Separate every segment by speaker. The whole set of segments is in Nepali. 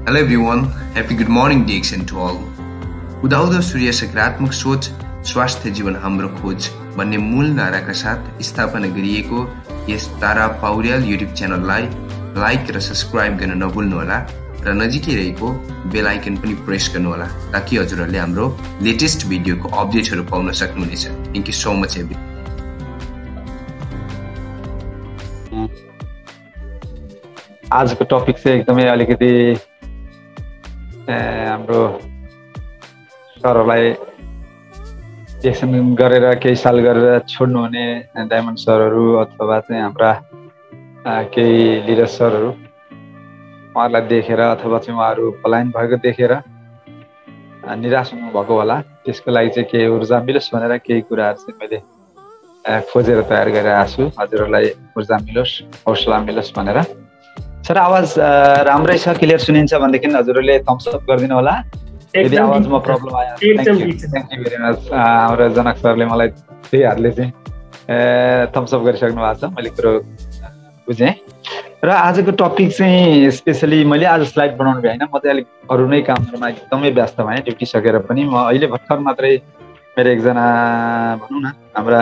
Speaker 1: Hello everyone, happy good morning DXN to all. उदाउँदो सूर्य सकारात्मक सोच स्वास्थ्य जीवन हाम्रो खोज भन्ने मूल नाराका साथ स्थापना गरिएको यस तारा पौड्याल युट्युब च्यानललाई लाइक र सब्स्क्राइब गर्न नभुल्नुहोला र नजिकै रहेको बेल आइकन पनि प्रेस गर्नुहोला ताकि हजुरहरूले हाम्रो लेटेस्ट भिडियोको अपडेटहरू पाउन सक्नुहुनेछ। Thank you so much every.
Speaker 2: आजको टपिक चाहिँ एकदमै अलिकति हाम्रो सरहरूलाई एक्सन गरेर केही साल गरेर छोड्नु हुने डायमन्ड सरहरू अथवा चाहिँ हाम्रा केही लिडर सरहरू उहाँहरूलाई देखेर अथवा चाहिँ उहाँहरू पलायन भएको देखेर निराश हुनुभएको होला। त्यसको लागि चाहिँ केही ऊर्जा मिलोस् भनेर केही कुराहरू चाहिँ मैले खोजेर तयार गरेर आएको छु। हजुरहरूलाई ऊर्जा मिलोस्, हौसला मिलोस् भनेर। सर आवाज राम्रै छ, क्लियर सुनिन्छ भनेदेखि हजुरहरूले थम्स अप गरिदिनु होला यदि आवाजमा प्रब्लम आयो। Thank you very much. हाम्रो जनक सरले मलाई त्यही हातले चाहिँ थम्स अप गरिसक्नु भएको छ, मैले कुरो बुझेँ। र आजको टपिक चाहिँ स्पेसली मैले आज स्लाइड बनाउनु भएन, म चाहिँ अलिक अरू नै कामहरूमा एकदमै व्यस्त भएँ ड्युटी सकेर पनि। म अहिले भर्खर मात्रै मेरो एकजना भनौँ न हाम्रा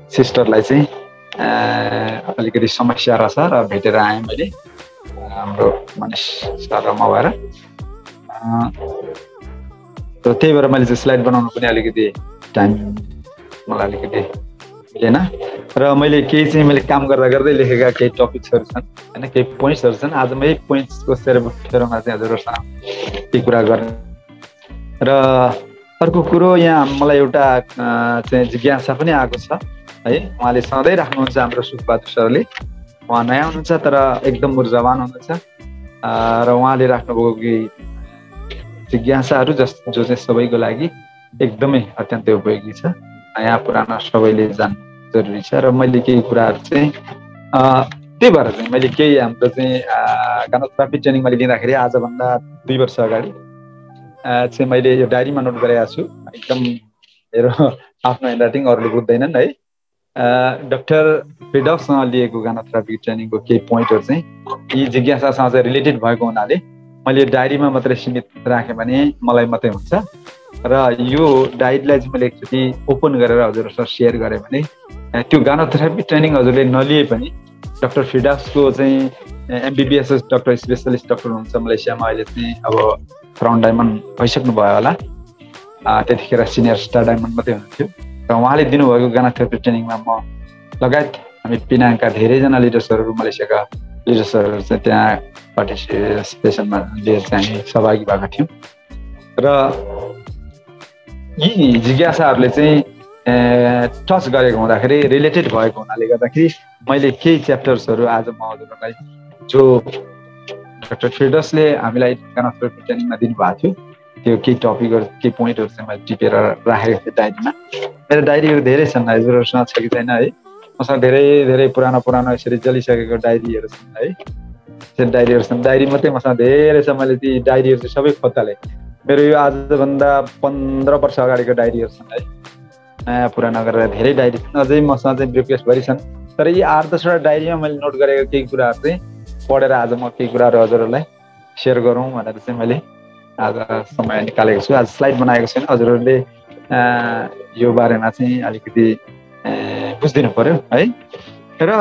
Speaker 2: सिस्टरलाई चाहिँ अलिकति समस्या रहेछ र भेटेर आएँ मैले, हाम्रो मनिष सर र म भएर। त्यही भएर मैले चाहिँ स्लाइड बनाउनु पनि अलिकति टाइम मलाई अलिकति मिलेन र मैले केही चाहिँ मैले काम गर्दा गर्दै लेखेका केही टपिक्सहरू छन् होइन, केही पोइन्ट्सहरू छन्। आज म यही पोइन्ट्सको फेरमा चाहिँ हजुरहरूसँग केही कुरा गर्ने। र अर्को कुरो यहाँ मलाई एउटा चाहिँ जिज्ञासा पनि आएको छ है। उहाँले सधैँ राख्नुहुन्छ हाम्रो सुखबहादुर सरले, उहाँ नयाँ हुनुहुन्छ तर एकदम ऊर्जावान हुनुहुन्छ र उहाँले राख्नुभएको केही जिज्ञासाहरू जो चाहिँ सबैको लागि एकदमै अत्यन्तै उपयोगी छ, नयाँ पुरानो सबैले जान्नु जरुरी छ। र मैले केही कुराहरू चाहिँ त्यही भएर चाहिँ मैले केही हाम्रो चाहिँ गानोथेरापी ट्रेनिङ मैले लिँदाखेरि आजभन्दा 2 वर्ष अगाडि चाहिँ मैले यो डायरीमा नोट गरेको छु। एकदम मेरो आफ्नो ह्यान्डराइटिङ अरूले बुझ्दैनन् है। डाक्टर फिरदौससँग लिएको गानोथेरापी ट्रेनिङको केही पोइन्टहरू चाहिँ यी जिज्ञासासँग चाहिँ रिलेटेड भएको हुनाले मैले डायरीमा मात्रै सीमित राखेँ भने मलाई मात्रै हुन्छ। र यो डायरीलाई चाहिँ मैले एकचोटि ओपन गरेर हजुरहरूसँग सेयर गरेँ भने त्यो गानोथेरापी ट्रेनिङ हजुरले नलिए पनि डाक्टर फिरदौसको चाहिँ एमबिबिएस डक्टर स्पेसलिस्ट डक्टर हुनुहुन्छ मलेसियामा, अहिले चाहिँ अब क्राउन डायमन्ड भइसक्नु भयो होला, त्यतिखेर सिनियर स्टार डायमन्ड मात्रै हुनुहुन्थ्यो। र उहाँले दिनुभएको गानोथेरापी ट्रेनिङमा म लगायत हामी पिनाङका धेरैजना लिडर्सहरू मलेसियाका लिडर्सहरू चाहिँ त्यहाँ पार्टिसिपेसनमा लिएर चाहिँ हामी सहभागी भएका थियौँ। र यी जिज्ञासाहरूले चाहिँ टच गरेको हुँदाखेरि रिलेटेड भएको हुनाले गर्दाखेरि मैले केही च्याप्टर्सहरू आज म हजुरहरूलाई जो डाक्टर फिरदौसले हामीलाई गानोथेरापी ट्रेनिङमा दिनुभएको थियो त्यो केही टपिकहरू केही पोइन्टहरू चाहिँ मैले टिपेर राखेको थिएँ डायरीमा। मेरो डायरीहरू धेरै छन्, हजुरहरूसँग छ कि छैन है? मसँग धेरै धेरै पुरानो यसरी जलिसकेको डायरीहरू छन् है। त्यो डायरीहरू छन्, डायरी मात्रै मसँग धेरै छ। मैले ती डायरीहरू चाहिँ सबै खोतालेँ। मेरो यो आजभन्दा 15 वर्ष अगाडिको डायरीहरू छन् है, नयाँ पुरानो गरेर धेरै डायरी छन्। अझै मसँग चाहिँ रिक्वेस्टभरि छन्। तर यी 8-10वटा डायरीमा मैले नोट गरेको केही कुराहरू चाहिँ पढेर आज म केही कुराहरू हजुरहरूलाई सेयर गरौँ भनेर चाहिँ मैले आज समय निकालेको छु। आज स्लाइड बनाएको छैन, हजुरहरूले यो बारेमा चाहिँ अलिकति बुझिदिनु पर्यो है। र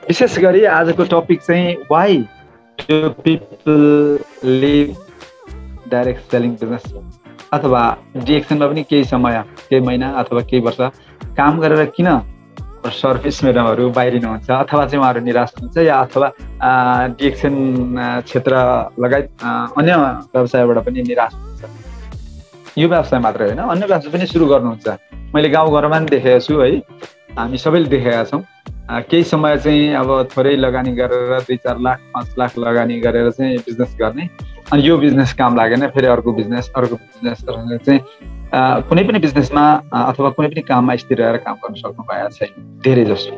Speaker 2: विशेष गरी आजको टपिक चाहिँ why do people leave direct selling business अथवा डिएक्सनमा पनि केही समय, केही महिना अथवा केही वर्ष काम गरेर किन सर्भिस म्याडमहरू बाहिरिनुहुन्छ अथवा चाहिँ उहाँहरू निराश हुनुहुन्छ या अथवा डिएक्सन क्षेत्र लगायत अन्य व्यवसायबाट पनि निराश हुनुहुन्छ। यो व्यवसाय मात्रै होइन, अन्य व्यवसाय पनि सुरु गर्नुहुन्छ। मैले गाउँघरमा पनि देखेको छु है, हामी सबैले देखेका छौँ। केही समय चाहिँ अब थोरै लगानी गरेर 2-4 लाख 5 लाख लगानी गरेर चाहिँ बिजनेस गर्ने, अनि यो बिजनेस काम लागेन फेरि अर्को बिजनेस चाहिँ कुनै पनि बिजनेसमा अथवा कुनै पनि काममा स्थिर रहेर काम गर्न सक्नु भएको छैन धेरै जसो।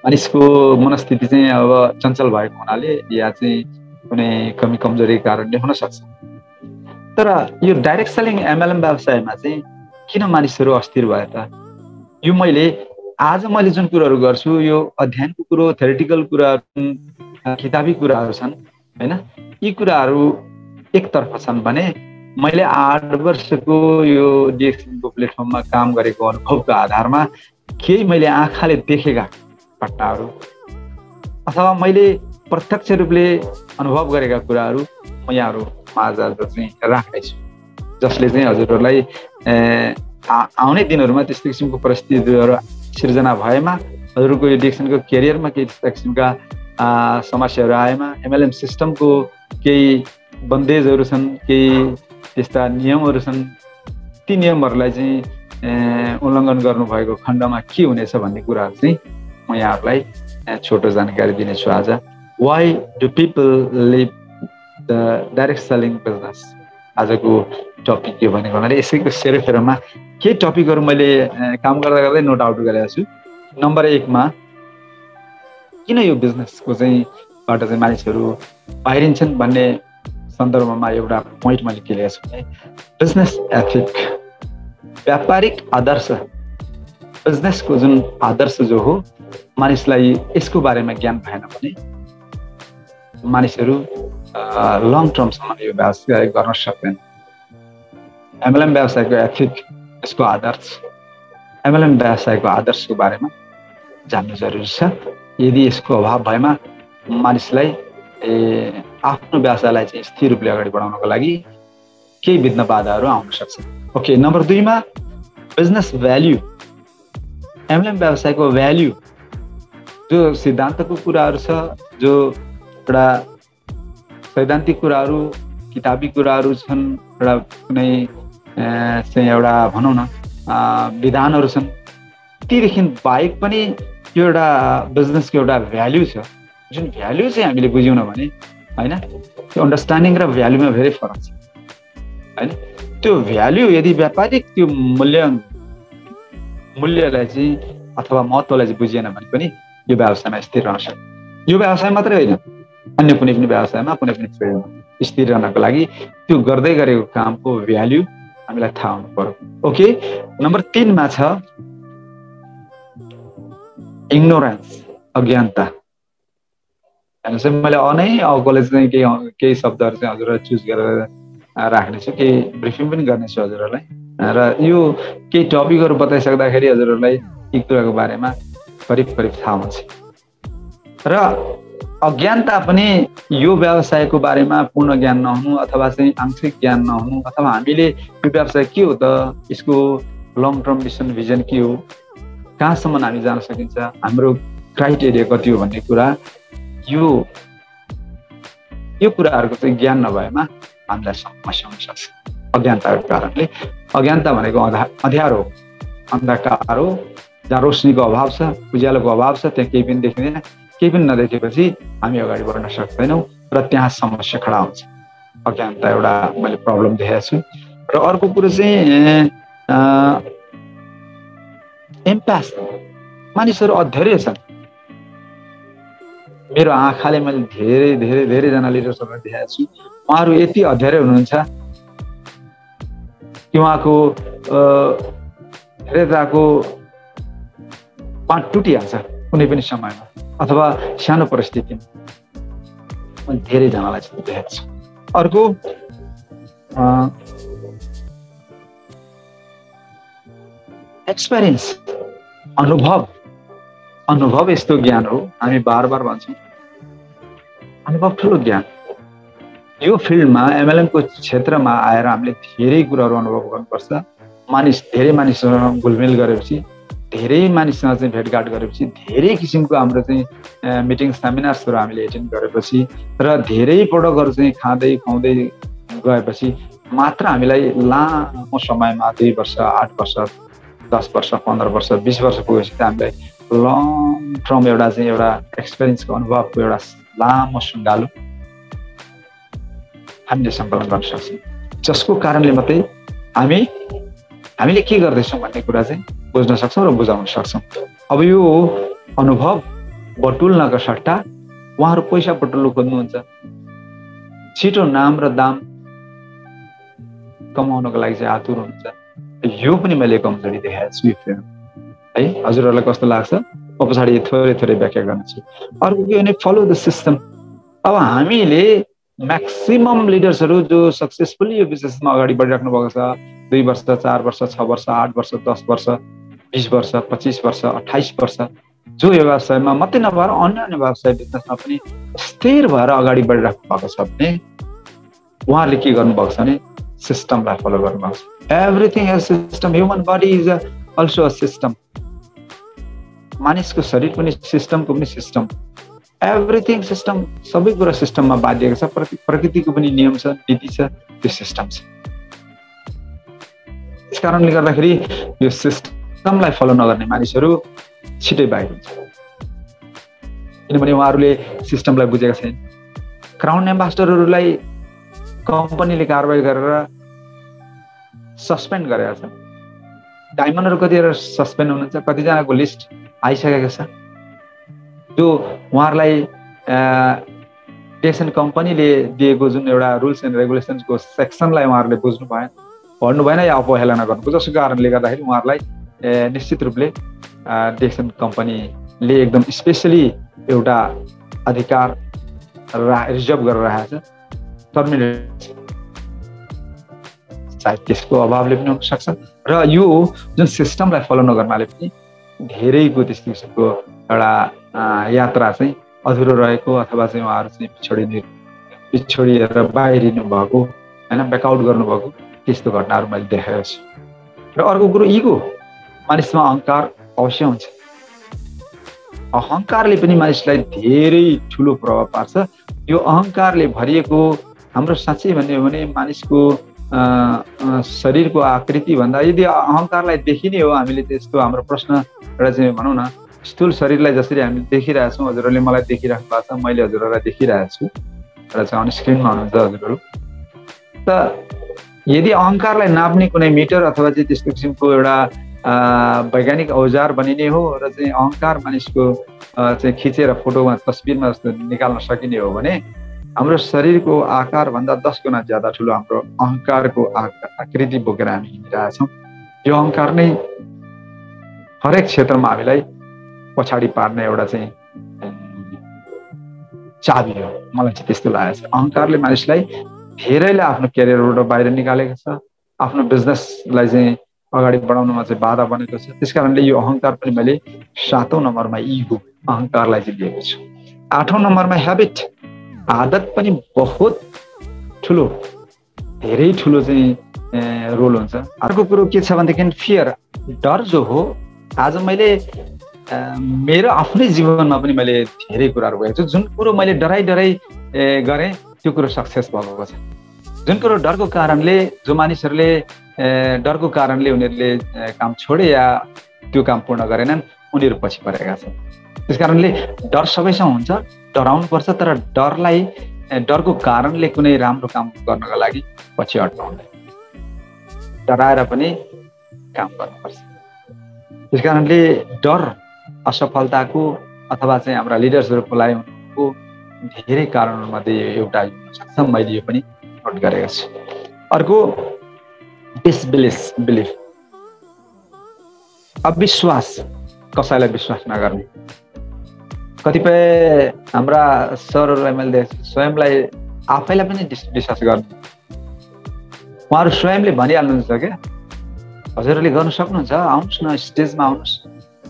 Speaker 2: मानिसको मनस्थिति चाहिँ अब चञ्चल भएको हुनाले या चाहिँ कुनै कमी कमजोरीको कारणले हुन सक्छ। तर यो डाइरेक्ट सेलिङ एमएलएम व्यवसायमा चाहिँ किन मानिसहरू अस्थिर भए त? यो आज मैले जुन कुराहरू गर्छु यो अध्ययनको कुरो, थ्योरेटिकल कुराहरू, किताबी कुराहरू छन्। हैन। यी कुराहरू एकतर्फ छन् भने मैले 8 वर्षको यो डिएक्सनको प्लेटफर्ममा काम गरेको अनुभवको आधारमा केही मैले आँखाले देखेका घटनाहरू अथवा मैले प्रत्यक्ष रूपले अनुभव गरेका कुराहरू म यहाँहरू माझ चाहिँ राख्नेछु, जसले चाहिँ हजुरहरूलाई आउने दिनहरूमा त्यस्तो किसिमको परिस्थितिहरू सिर्जना भएमा हजुरको यो डिएक्सनको करियरमा केही त्यस्ता किसिमका समस्याहरू आएमा एमएलएम सिस्टमको केही बन्देजहरू छन्, केही त्यस्ता नियमहरू छन्, ती नियमहरूलाई चाहिँ उल्लङ्घन गर्नुभएको खण्डमा के हुनेछ भन्ने कुराहरू चाहिँ म यहाँहरूलाई छोटो जानकारी दिनेछु आज। Why do people leave the direct selling business आजको टपिक के भनेको हुनाले यसैको सेरोफेरोमा केही टपिकहरू मैले काम गर्दा गर्दै नोट आउट गरेको छु। नम्बर 1 मा किन यो बिजनेसको चाहिँ बाट चाहिँ मानिसहरू बाहिरिन्छन् भन्ने सन्दर्भमा एउटा पोइन्ट मैले के लिएको छु भने बिजनेस एथिक, व्यापारिक आदर्श, बिजनेसको जुन आदर्श जो हो मानिसलाई यसको बारेमा ज्ञान भएन भने मानिसहरू लङ टर्मसम्म यो व्यवसाय गर्न सक्दैन। एमएलएम व्यवसायको एथिक, यसको आदर्श, एमएलएम व्यवसायको आदर्शको बारेमा जान्नु जरुरी छ। यदि यसको अभाव भएमा मानिसलाई आफ्नो व्यवसायलाई चाहिँ स्थिर रूपले अगाडि बढाउनको लागि केही विघ्न बाधाहरू आउन सक्छ। ओके, नम्बर 2 मा बिजनेस भ्याल्यु, एमएलएम व्यवसायको भ्याल्यु, जो सिद्धान्तको कुराहरू छ, जो एउटा सैद्धान्तिक कुराहरू, किताबी कुराहरू छन्, एउटा कुनै चाहिँ एउटा भनौँ न विधानहरू छन्, तीदेखि बाहेक पनि यो एउटा बिजनेसको एउटा भ्याल्यु छ। जुन भ्याल्यु चाहिँ हामीले बुझ्यौँ भने हैन, त्यो अन्डरस्ट्यान्डिङ र भ्याल्युमा धेरै फरक छ हैन। त्यो भ्याल्यु यदि व्यापारिक त्यो मूल्यलाई चाहिँ अथवा महत्त्वलाई चाहिँ बुझिएन भने पनि यो व्यवसायमा स्थिर रहन सक्छ। यो व्यवसाय मात्रै होइन, अन्य कुनै पनि व्यवसायमा, कुनै पनि फिल्डमा स्थिर रहनको लागि त्यो गर्दै गरेको कामको भ्याल्यु हामीलाई थाहा हुनु पर्यो। ओके, नम्बर 3 मा छ इग्नोरेन्स, अज्ञानता। मैले कलेज चाहिँ केही शब्दहरू चाहिँ हजुरहरूलाई चुज गरेर राख्नेछु, केही ब्रिफिङ पनि गर्नेछु हजुरहरूलाई, र यो केही टपिकहरू बताइसक्दाखेरि हजुरहरूलाई यी कुराको बारेमा करिब थाहा हुन्छ। र अज्ञानता पनि यो व्यवसायको बारेमा पूर्ण ज्ञान नहुनु अथवा चाहिँ आंशिक ज्ञान नहुनु, अथवा हामीले यो व्यवसाय के हो त, यसको लङ टर्म मिसन भिजन के हो, कहाँसम्म हामी जान सकिन्छ, हाम्रो क्राइटेरिया कति हो भन्ने कुरा, यो कुराहरूको चाहिँ ज्ञान नभएमा हामीलाई समस्या हुन सक्छ अज्ञानताको कारणले। अज्ञानता भनेको अँध्यारो हो, अन्धकार हो, जहाँ रोशनीको अभाव छ, उज्यालोको अभाव छ, त्यहाँ केही पनि देखिँदैन। केही पनि नदेखेपछि हामी अगाडि बढ्न सक्दैनौँ र त्यहाँ समस्या खडा हुन्छ। अज्ञानता एउटा मैले प्रब्लम देखेको छु। र अर्को कुरो चाहिँ एम्प्यास, मानिसहरू अध्येरै छन्। मेरो आँखाले मैले धेरैजना लिडर्सहरूलाई देखाएको छु, उहाँहरू यति अध्येरै हुनुहुन्छ कि उहाँको धेरैजनाको पाट टुटिहाल्छ कुनै पनि समयमा अथवा सानो परिस्थितिमा। मैले धेरैजनालाई चाहिँ देखाएको छु। अर्को एक्सपिरियन्स, अनुभव यस्तो ज्ञान हो, हामी बार भन्छौँ अनुभव ठुलो ज्ञान। यो फिल्डमा एमएलएमको क्षेत्रमा आएर हामीले धेरै कुराहरू अनुभव गर्नुपर्छ। धेरै मानिससँग घुलमिल गरेपछि, धेरै मानिससँग चाहिँ भेटघाट गरेपछि, धेरै किसिमको हाम्रो चाहिँ मिटिङ सेमिनार्सहरू हामीले एटेन्ड गरेपछि र धेरै प्रडक्टहरू चाहिँ खाँदै खुवाउँदै गएपछि मात्र हामीलाई लामो समयमा 2 वर्ष, 8 वर्ष, 10 वर्ष, 15 वर्ष, 20 वर्ष पुगेपछि त हामीलाई लङ टर्म एउटा एक्सपिरियन्सको अनुभवको एउटा लामो सङ्गालो हामीले सङ्कलन गर्न सक्छौँ, जसको कारणले मात्रै हामीले के गर्दैछौँ भन्ने कुरा चाहिँ बुझ्न सक्छौँ र बुझाउन सक्छौँ। अब यो अनुभव बटुल्नका सट्टा उहाँहरू पैसा बटुल्नु खोज्नुहुन्छ, छिटो नाम र दाम कमाउनको लागि चाहिँ आतुर हुनुहुन्छ। यो पनि मैले कमजोरी देखाएको छु है। हजुरहरूलाई कस्तो लाग्छ म पछाडि थोरै व्याख्या गर्नेछु। अर्को के भने फलो द सिस्टम, अब हामीले म्याक्सिमम लिडर्सहरू जो सक्सेसफुली यो बिजनेसमा अगाडि बढिराख्नु भएको छ, 2 वर्ष 4 वर्ष 6 वर्ष 8 वर्ष 10 वर्ष 20 वर्ष 25 वर्ष 28 वर्ष जो यो व्यवसायमा मात्रै नभएर अन्य व्यवसाय बिजनेसमा पनि स्थिर भएर अगाडि बढिराख्नु भएको छ भने उहाँहरूले के गर्नुभएको छ भने सिस्टमलाई फलो गर्नुभएको छ। Everything has system, human body is also a system. मानिसको शरीर पनि सिस्टमको पनि सिस्टम, एभ्रिथिङ सिस्टम, सबै कुरा सिस्टममा बाँधिएको छ। प्रकृतिको पनि नियम छ, नीति छ, त्यो सिस्टम छ। त्यस कारणले गर्दाखेरि यो सिस्टमलाई फलो नगर्ने मानिसहरू छिटै बाहिर हुन्छ, किनभने उहाँहरूले सिस्टमलाई बुझेका छैन। क्राउन एम्बेसडरहरूलाई कम्पनीले कारबाही गरेर सस्पेन्ड गरेको छ। डायमन्डहरू कतिजना सस्पेन्ड हुनुहुन्छ, कतिजनाको लिस्ट आइसकेको छ। जो उहाँहरूलाई टेक्सन कम्पनीले दिएको जुन एउटा रुल्स एन्ड रेगुलेसन्सको सेक्सनलाई उहाँहरूले बुझ्नु भएन, पढ्नु भएन या अवहेलना गर्नुभयो, जसको कारणले गर्दाखेरि उहाँहरूलाई निश्चित रूपले टेक्सन कम्पनीले एकदम स्पेसली एउटा अधिकार रिजर्भ गरेर राखेको छ, टर्मिनेट। सायद त्यसको अभावले पनि हुनसक्छ र यो जुन सिस्टमलाई फलो नगर्नाले पनि धेरैको त्यस्तो किसिमको एउटा यात्रा चाहिँ अधुरो रहेको अथवा चाहिँ उहाँहरू चाहिँ पिछडिएर बाहिरिनु भएको होइन, ब्याकआउट गर्नुभएको त्यस्तो घटनाहरू मैले देखेको छु। र अर्को कुरो इगो, मानिसमा अहङ्कार अवश्य हुन्छ। अहङ्कारले पनि मानिसलाई धेरै ठुलो प्रभाव पार्छ। यो अहङ्कारले भरिएको हाम्रो साँच्चै भन्ने हो भने मानिसको शरीरको आकृति भन्दा यदि अहङ्कारलाई देखिने हो हामीले, त्यस्तो हाम्रो प्रश्न एउटा चाहिँ भनौँ न, स्थूल शरीरलाई जसरी हामीले देखिरहेको छौँ, हजुरहरूले मलाई देखिराख्नु भएको छ, मैले हजुरहरूलाई देखिरहेको छु, एउटा चाहिँ अन स्क्रिनमा हुनुहुन्छ हजुरहरू। त यदि अहङ्कारलाई नाप्ने कुनै मिटर अथवा चाहिँ त्यस्तो किसिमको एउटा वैज्ञानिक औजार बनिने हो र चाहिँ अहङ्कार मानिसको चाहिँ खिचेर फोटोमा तस्बिरमा जस्तो निकाल्न सकिने हो भने हाम्रो शरीरको आकार भन्दा 10 गुणा ज्यादा ठुलो हाम्रो अहङ्कारको आकृति बोकेर हामी हिँडिरहेछौँ। यो अहङ्कार नै हरेक क्षेत्रमा हामीलाई पछाडि पार्ने एउटा चाहिँ चाबी हो, मलाई चाहिँ त्यस्तो लागेको छ। अहङ्कारले मानिसलाई धेरैले आफ्नो क्यारियरबाट बाहिर निकालेको छ, आफ्नो बिजनेसलाई चाहिँ अगाडि बढाउनमा चाहिँ बाधा बनेको छ। त्यस कारणले यो अहङ्कार पनि मैले 7औं नम्बरमा इगो, अहङ्कारलाई चाहिँ दिएको छु। 8औं नम्बरमा ह्याबिट, आदत पनि बहुत ठुलो, धेरै ठुलो चाहिँ रोल हुन्छ। अर्को कुरो के छ भनेदेखि फियर, डर जो हो। आज मैले मेरो आफ्नै जीवनमा पनि मैले धेरै कुराहरू गरेको छु, जुन कुरो मैले डराइ गरेँ त्यो कुरो सक्सेस भएको छ। जुन कुरो डरको कारणले, जो मानिसहरूले डरको कारणले उनीहरूले काम छोडे या त्यो काम पूर्ण गरेनन्, उनीहरू पछि परेका छन्। त्यस कारणले डर सबैसँग हुन्छ, डराउनुपर्छ, तर डरको कारणले कुनै राम्रो काम गर्नको लागि पछि हट्नु हुँदैन, डराएर पनि काम गर्नुपर्छ। त्यस कारणले डर असफलताको अथवा चाहिँ हाम्रा लिडर्सहरू पलाइ हुनुको धेरै कारणहरूमध्ये एउटा हुनसक्छ। मैले यो पनि नोट गरेको छु। अर्को डिसबिलिफ, अविश्वास, कसैलाई विश्वास नगर्ने। कतिपय हाम्रा सरहरूलाई मैले देखेको छु, स्वयंलाई आफैलाई पनि विश्वास गर्ने। उहाँहरू स्वयंले भनिहाल्नुहुन्छ क्या, हजुरहरूले गर्न सक्नुहुन्छ, आउनुहोस् न स्टेजमा आउनुहोस्,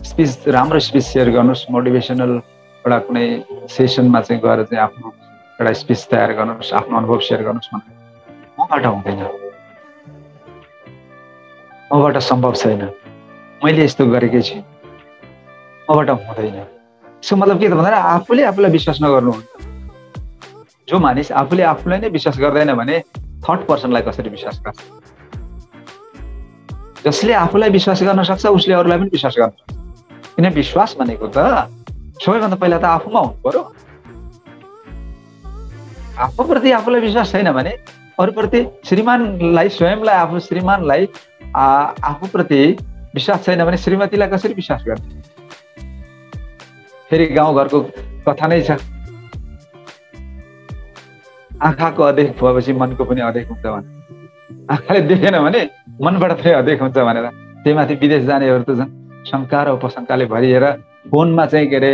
Speaker 2: स्पिच, राम्रो स्पिच सेयर गर्नुहोस्, मोटिभेसनल एउटा कुनै सेसनमा चाहिँ गएर चाहिँ आफ्नो एउटा स्पिच तयार गर्नुहोस्, आफ्नो अनुभव सेयर गर्नुहोस् भनेर। मबाट हुँदैन, मबाट सम्भव छैन, मैले यस्तो गरेकै छु, मबाट हुँदैन। यसको मतलब के त भन्दा आफूले आफूलाई विश्वास नगर्नु हुन्छ। जो मानिस आफूले आफूलाई नै विश्वास गर्दैन भने थर्ड पर्सनलाई कसरी विश्वास गर्छ? जसले आफूलाई विश्वास गर्न सक्छ उसले अरूलाई पनि विश्वास गर्न सक्छ। किन विश्वास भनेको त सबैभन्दा पहिला त आफूमा हुनु पर्यो। आफूप्रति आफूलाई विश्वास छैन भने अरूप्रति, श्रीमानलाई स्वयंलाई आफू श्रीमानलाई आफूप्रति विश्वास छैन भने श्रीमतीलाई कसरी विश्वास गर्ने? फेरि गाउँघरको कथा नै छ, आँखाको अदेख भएपछि मनको पनि अदेख हुन्छ भने, आँखाले देखेन भने मनबाट पनि अदेख हुन्छ भनेर। त्यही माथि विदेश जानेहरू त झन् शङ्का र उपशङ्काले भरिएर फोनमा चाहिँ के अरे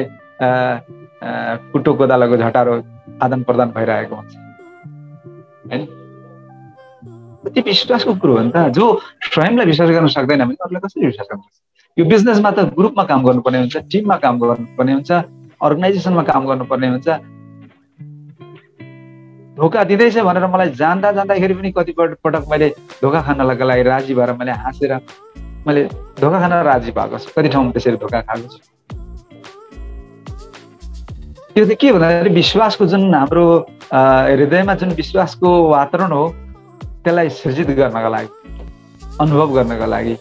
Speaker 2: कुटो कोदालोको झटारो आदान प्रदान भइरहेको हुन्छ हैन। त्यो विश्वासको कुरो हो नि त। जो स्वयंलाई विश्वास गर्न सक्दैन भने अरूलाई कसरी विश्वास गर्न सक्छ? यो बिजनेसमा त ग्रुपमा काम गर्नुपर्ने हुन्छ, टिममा काम गर्नुपर्ने हुन्छ, अर्गनाइजेसनमा काम गर्नुपर्ने हुन्छ। धोका दिँदैछ भनेर मलाई जान्दाखेरि पनि कति पटक मैले धोका खानका लागि राजी भएर मैले हाँसेर मैले धोका खान राजी भएको छु। कति ठाउँमा त्यसरी धोका खाएको छु। त्यो चाहिँ के भन्दाखेरि विश्वासको जुन हाम्रो हृदयमा जुन विश्वासको वातावरण हो त्यसलाई सृजित गर्नका लागि, अनुभव गर्नका लागि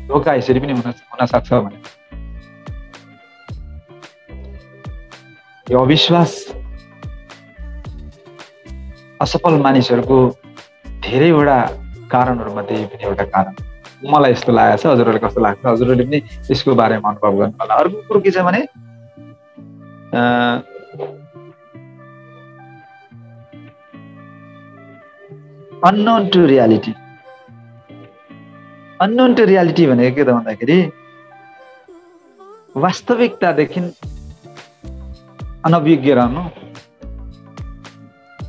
Speaker 2: धोका यसरी पनि हुन सक्छ भने यो अविश्वास असफल मानिसहरूको धेरैवटा कारणहरूमध्ये पनि एउटा कारण। मलाई यस्तो लागेको छ, हजुरहरूले कस्तो लाग्छ? हजुरहरूले पनि यसको बारेमा अनुभव गर्नु होला। अर्को कुरो के छ भने unknown to reality. Unknown to reality भनेको के त भन्दाखेरि वास्तविकतादेखि अनभिज्ञ रहनु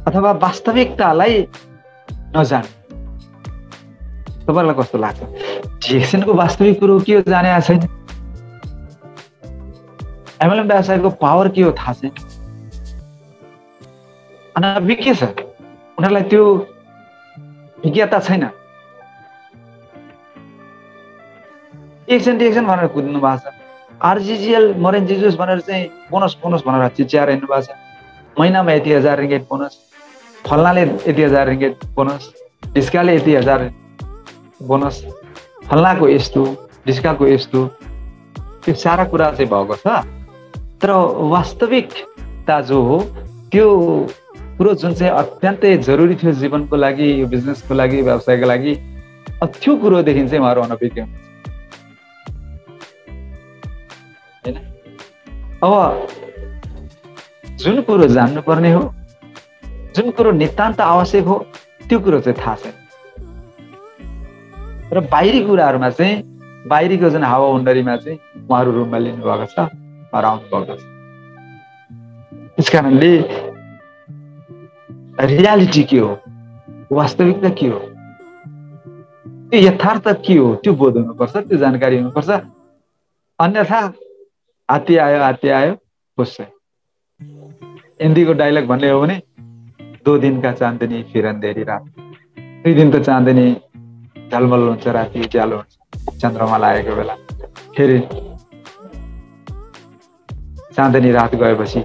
Speaker 2: अथवा वास्तविकतालाई नजान्नु। तपाईँलाई कस्तो लाग्छ? डिएक्सनको वास्तविक कुरो के हो जाने छैन। एमएलएम व्यवसायको पावर के हो थाहा छैन। अनभिज्ञ छ, उनीहरूलाई त्यो विज्ञता छैन। डिएक्सन भनेर कुद्नु भएको छ। आरजिजिएल मरेन जिजुस भनेर चाहिँ बोनस भनेर चिच्याएर हिँड्नु भएको छ। महिनामा यति 1000 रिङ्गेट बोनस, फल्नाले यति 1000 रिङ्गेट बोनस, ढिस्काले यति 1000 बोनस, फल्नाको यस्तो, ढिस्काको यस्तो, त्यो सारा कुरा चाहिँ भएको छ। तर वास्तविकता जो हो त्यो कुरो जुन चाहिँ अत्यन्तै जरुरी थियो जीवनको लागि, यो बिजनेसको लागि, व्यवसायको लागि, त्यो कुरोदेखि चाहिँ उहाँहरू अनभिज्ञ हुन्छ हैन। अब जुन कुरो जान्नुपर्ने हो, जुन कुरो नितान्त आवश्यक हो, त्यो कुरो चाहिँ थाहा छैन। र बाहिरी कुराहरूमा चाहिँ बाहिरीको जुन हावाहुण्डरीमा चाहिँ उहाँहरू रुममा लिनु भएको छ, आउनु भएको छ। त्यस कारणले रियालिटी के हो, वास्तविकता के हो, त्यो यथार्थ के हो, त्यो बोध हुनुपर्छ, त्यो जानकारी हुनुपर्छ। अन्यथा हात्ती आयो पुस्छ। हिन्दीको डायलग भन्ने हो भने 2 दिन का चाँदनी फिर अंधेरी रात। 2 दिन त चाँदनी झलमल हुन्छ, राति उज्यालो हुन्छ, चन्द्रमा लागेको बेला। फेरि चाँदनी रात गएपछि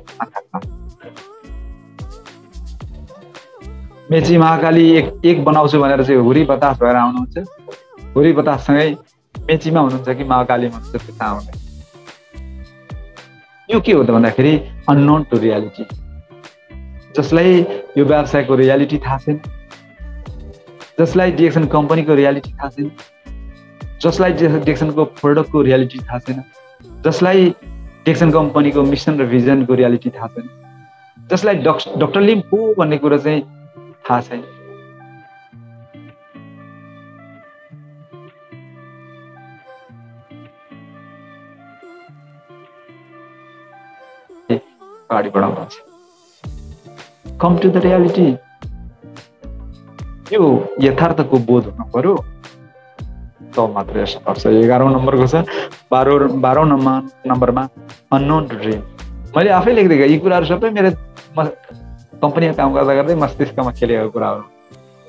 Speaker 2: मेची महाकाली एक बनाउँछु भनेर चाहिँ हुरी बतास भएर आउनुहुन्छ। हुरी बताससँगै मेचीमा हुनुहुन्छ कि महाकालीमा हुनुहुन्छ त्यो थाहा हुँदैन। यो के हो त भन्दाखेरि अननोन टु रियालिटी। जसलाई यो व्यवसायको रियालिटी थाहा छैन, जसलाई डिएक्सन कम्पनीको रियालिटी थाहा छैन, जसलाई डिएक्सनको प्रोडक्टको रियालिटी थाहा छैन, जसलाई डिएक्सन कम्पनीको मिसन र भिजनको रियालिटी थाहा छैन, जसलाई डाक्टर लिम को भन्ने कुरो चाहिँ थाहा छैन। अगाडि बढाउनुहुन्छ। Come to the reality. यो यथार्थको बोध हुनु पर्यो, त मात्रै यस्तो पर्छ। 11औं नम्बरको छ। 12औं नम्बरमा अननोन टु ड्रिम। मैले आफै लेख्दै यी कुराहरू सबै मेरो कम्पनीमा काम गर्दा गर्दै मस्तिष्कमा खेलेको कुराहरू।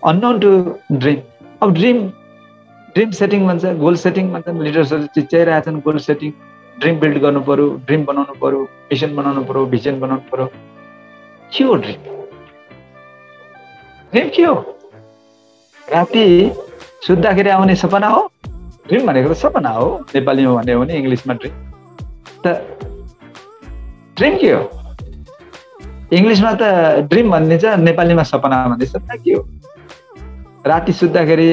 Speaker 2: Unknown to dream. अब ड्रिम सेटिङ भन्छ, गोल सेटिङ भन्छ। लिडर्सहरू चिच्याइरहेछन् गोल सेटिङ, ड्रिम बिल्ड गर्नु पर्यो, ड्रिम बनाउनु पर्यो, मिसन बनाउनु पर्यो, भिजन बनाउनु पर्यो। के हो ड्रिम? ड्रिम के हो? राति सुत्दाखेरि आउने सपना हो? ड्रिम भनेको त सपना हो नेपालीमा भन्ने हो भने, इङ्ग्लिसमा ड्रिम। त ड्रिम के हो? इङ्ग्लिसमा त ड्रिम भनिदिन्छ, नेपालीमा सपना भनिदिन्छ। सपना के हो? राति सुत्दाखेरि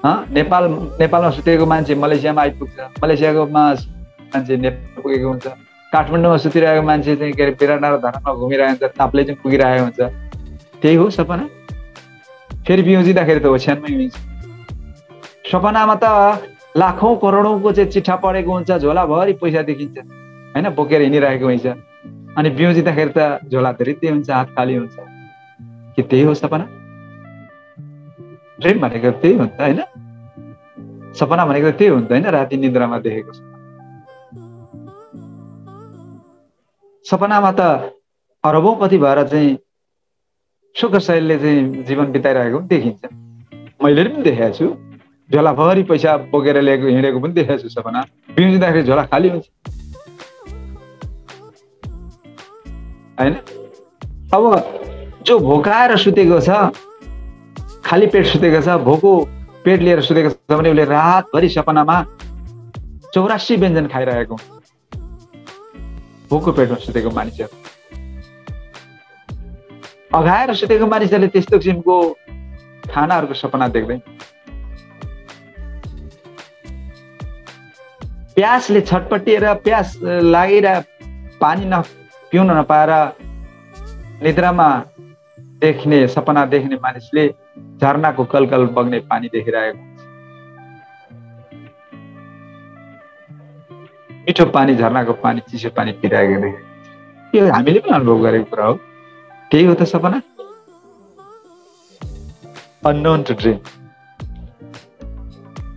Speaker 2: नेपालमा सुतेको मान्छे मलेसियामा आइपुग्छ, मलेसियाको मान्छे नेपाल पुगेको हुन्छ, काठमाडौँमा सुतिरहेको मान्छे चाहिँ के अरे विराटनगर धरानमा घुमिरहेको हुन्छ, ताप्ले चाहिँ पुगिरहेको हुन्छ। त्यही हो सपना। फेरि बिउजिँदाखेरि त ओछ्यानमै हुन्छ। सपनामा त लाखौँ करोडौँको चाहिँ चिठा पढेको हुन्छ, झोलाभरि पैसा देखिन्छ होइन, बोकेर हिँडिरहेको हुन्छ। अनि बिउजिँदाखेरि त झोला धृत्य हुन्छ, हात खाली हुन्छ। के त्यही हो सपना? ड्रिम भनेको त्यही हुन्छ होइन? सपना भनेको त्यही हुन्छ होइन? राति निद्रामा देखेको सपनामा त अरबौँपति भएर चाहिँ सुखशैलले चाहिँ जीवन बिताइरहेको पनि देखिन्छ। मैले पनि देखेको छु, झोलाभरि पैसा बोकेर ल्याएको हिँडेको पनि देखेको छु सपना। बिउजिँदाखेरि झोला खाली हुन्छ होइन? अब जो भोकाएर सुतेको छ, खाली पेट सुतेको छ, भोको पेट लिएर सुतेको छ भने उसले रातभरि सपनामा 84 व्यञ्जन खाइरहेको हुन्छ। भोको पेटमा सुतेको मानिसहरू, अघाएर सुतेको मानिसहरूले त्यस्तो किसिमको खानाहरूको सपना देख्दैन। प्यासले छटपटिएर, प्यास लागेर पानी पिउन नपाएर निद्रामा देख्ने सपना देख्ने मानिसले झरनाको कलकल बग्ने पानी देखिरहेको हुन्छ। मिठो पानी, झरनाको पानी, चिसो पानी पिइरहेको देखेको। यो हामीले पनि अनुभव गरेको कुरा हो। त्यही हो त सपना। Unknown to dream.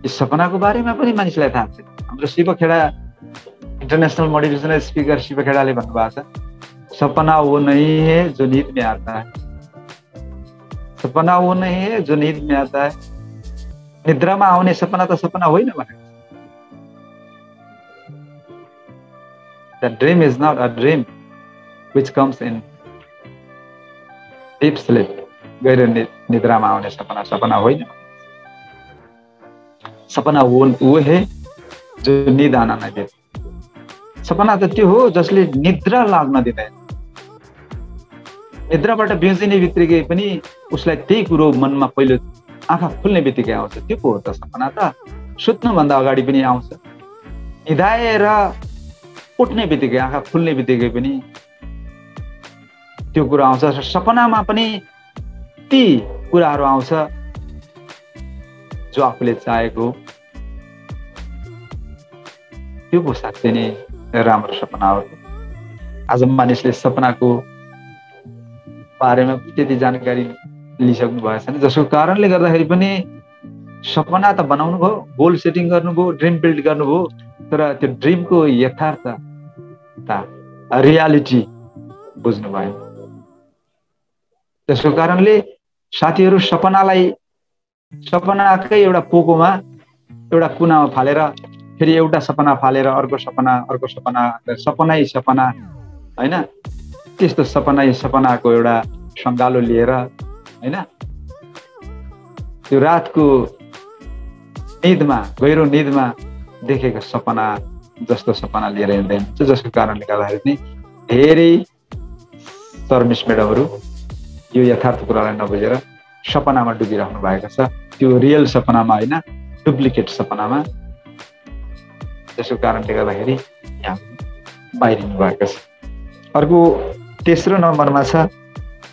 Speaker 2: यो सपनाको बारेमा पनि मानिसलाई थाहा छैन। हाम्रो Shiv Khera international motivational speaker Shiv खेडाले भन्नुभएको छ, सपना वो नहीं है जो नींद में आता है, सपना वो नहीं है जो नींद में आता है। निद्रामा आउने सपना त सपना होइन भनेको। The dream is not a dream which comes in deep sleep. गहिरो निद्रामा आउने सपना सपना होइन। सपना वो है जो नींद आना न दे। सपना त त्यो हो जसले निद्रा लाग्न दिँदैन। निद्राबाट बिउजिने बित्तिकै पनि उसलाई त्यही कुरो मनमा पहिलो आँखा खुल्ने बित्तिकै आउँछ। त्यो पो हो त सपना त। सुत्नुभन्दा अगाडि पनि आउँछ, निधाएर उठ्ने बित्तिकै, आँखा खुल्ने बित्तिकै पनि त्यो कुरा आउँछ। सपनामा पनि ती कुराहरू आउँछ जो आफूले चाहेको। त्यो पो साँच्चै नै राम्रो सपना हो। आज मानिसले सपनाको बारेमा त्यति जानकारी लिइसक्नु भएको छैन, जसको कारणले गर्दाखेरि पनि सपना त बनाउनु भयो, गोल सेटिङ गर्नुभयो, ड्रिम बिल्ड गर्नुभयो, तर त्यो ड्रिमको यथार्थ रियालिटी बुझ्नु भएन। त्यसको कारणले साथीहरू सपनाकै एउटा पोकोमा, एउटा कुनामा फालेर फेरि एउटा सपना फालेर अर्को सपना सपनै सपना होइन, त्यस्तो सपनाको एउटा सङ्गालो लिएर होइन, त्यो रातको निदमा, गहिरो निदमा देखेको सपना जस्तो सपना लिएर हिँड्दैन। जसको कारणले गर्दाखेरि पनि धेरै शर्मिष्ठ म्याडमहरू यो यथार्थ कुरालाई नबुझेर सपनामा डुबिराख्नु भएको छ। त्यो रियल सपनामा होइन, डुप्लिकेट सपनामा। त्यसको कारणले गर्दाखेरि यहाँ बाहिरिनु भएको छ। अर्को तेस्रो नम्बरमा छ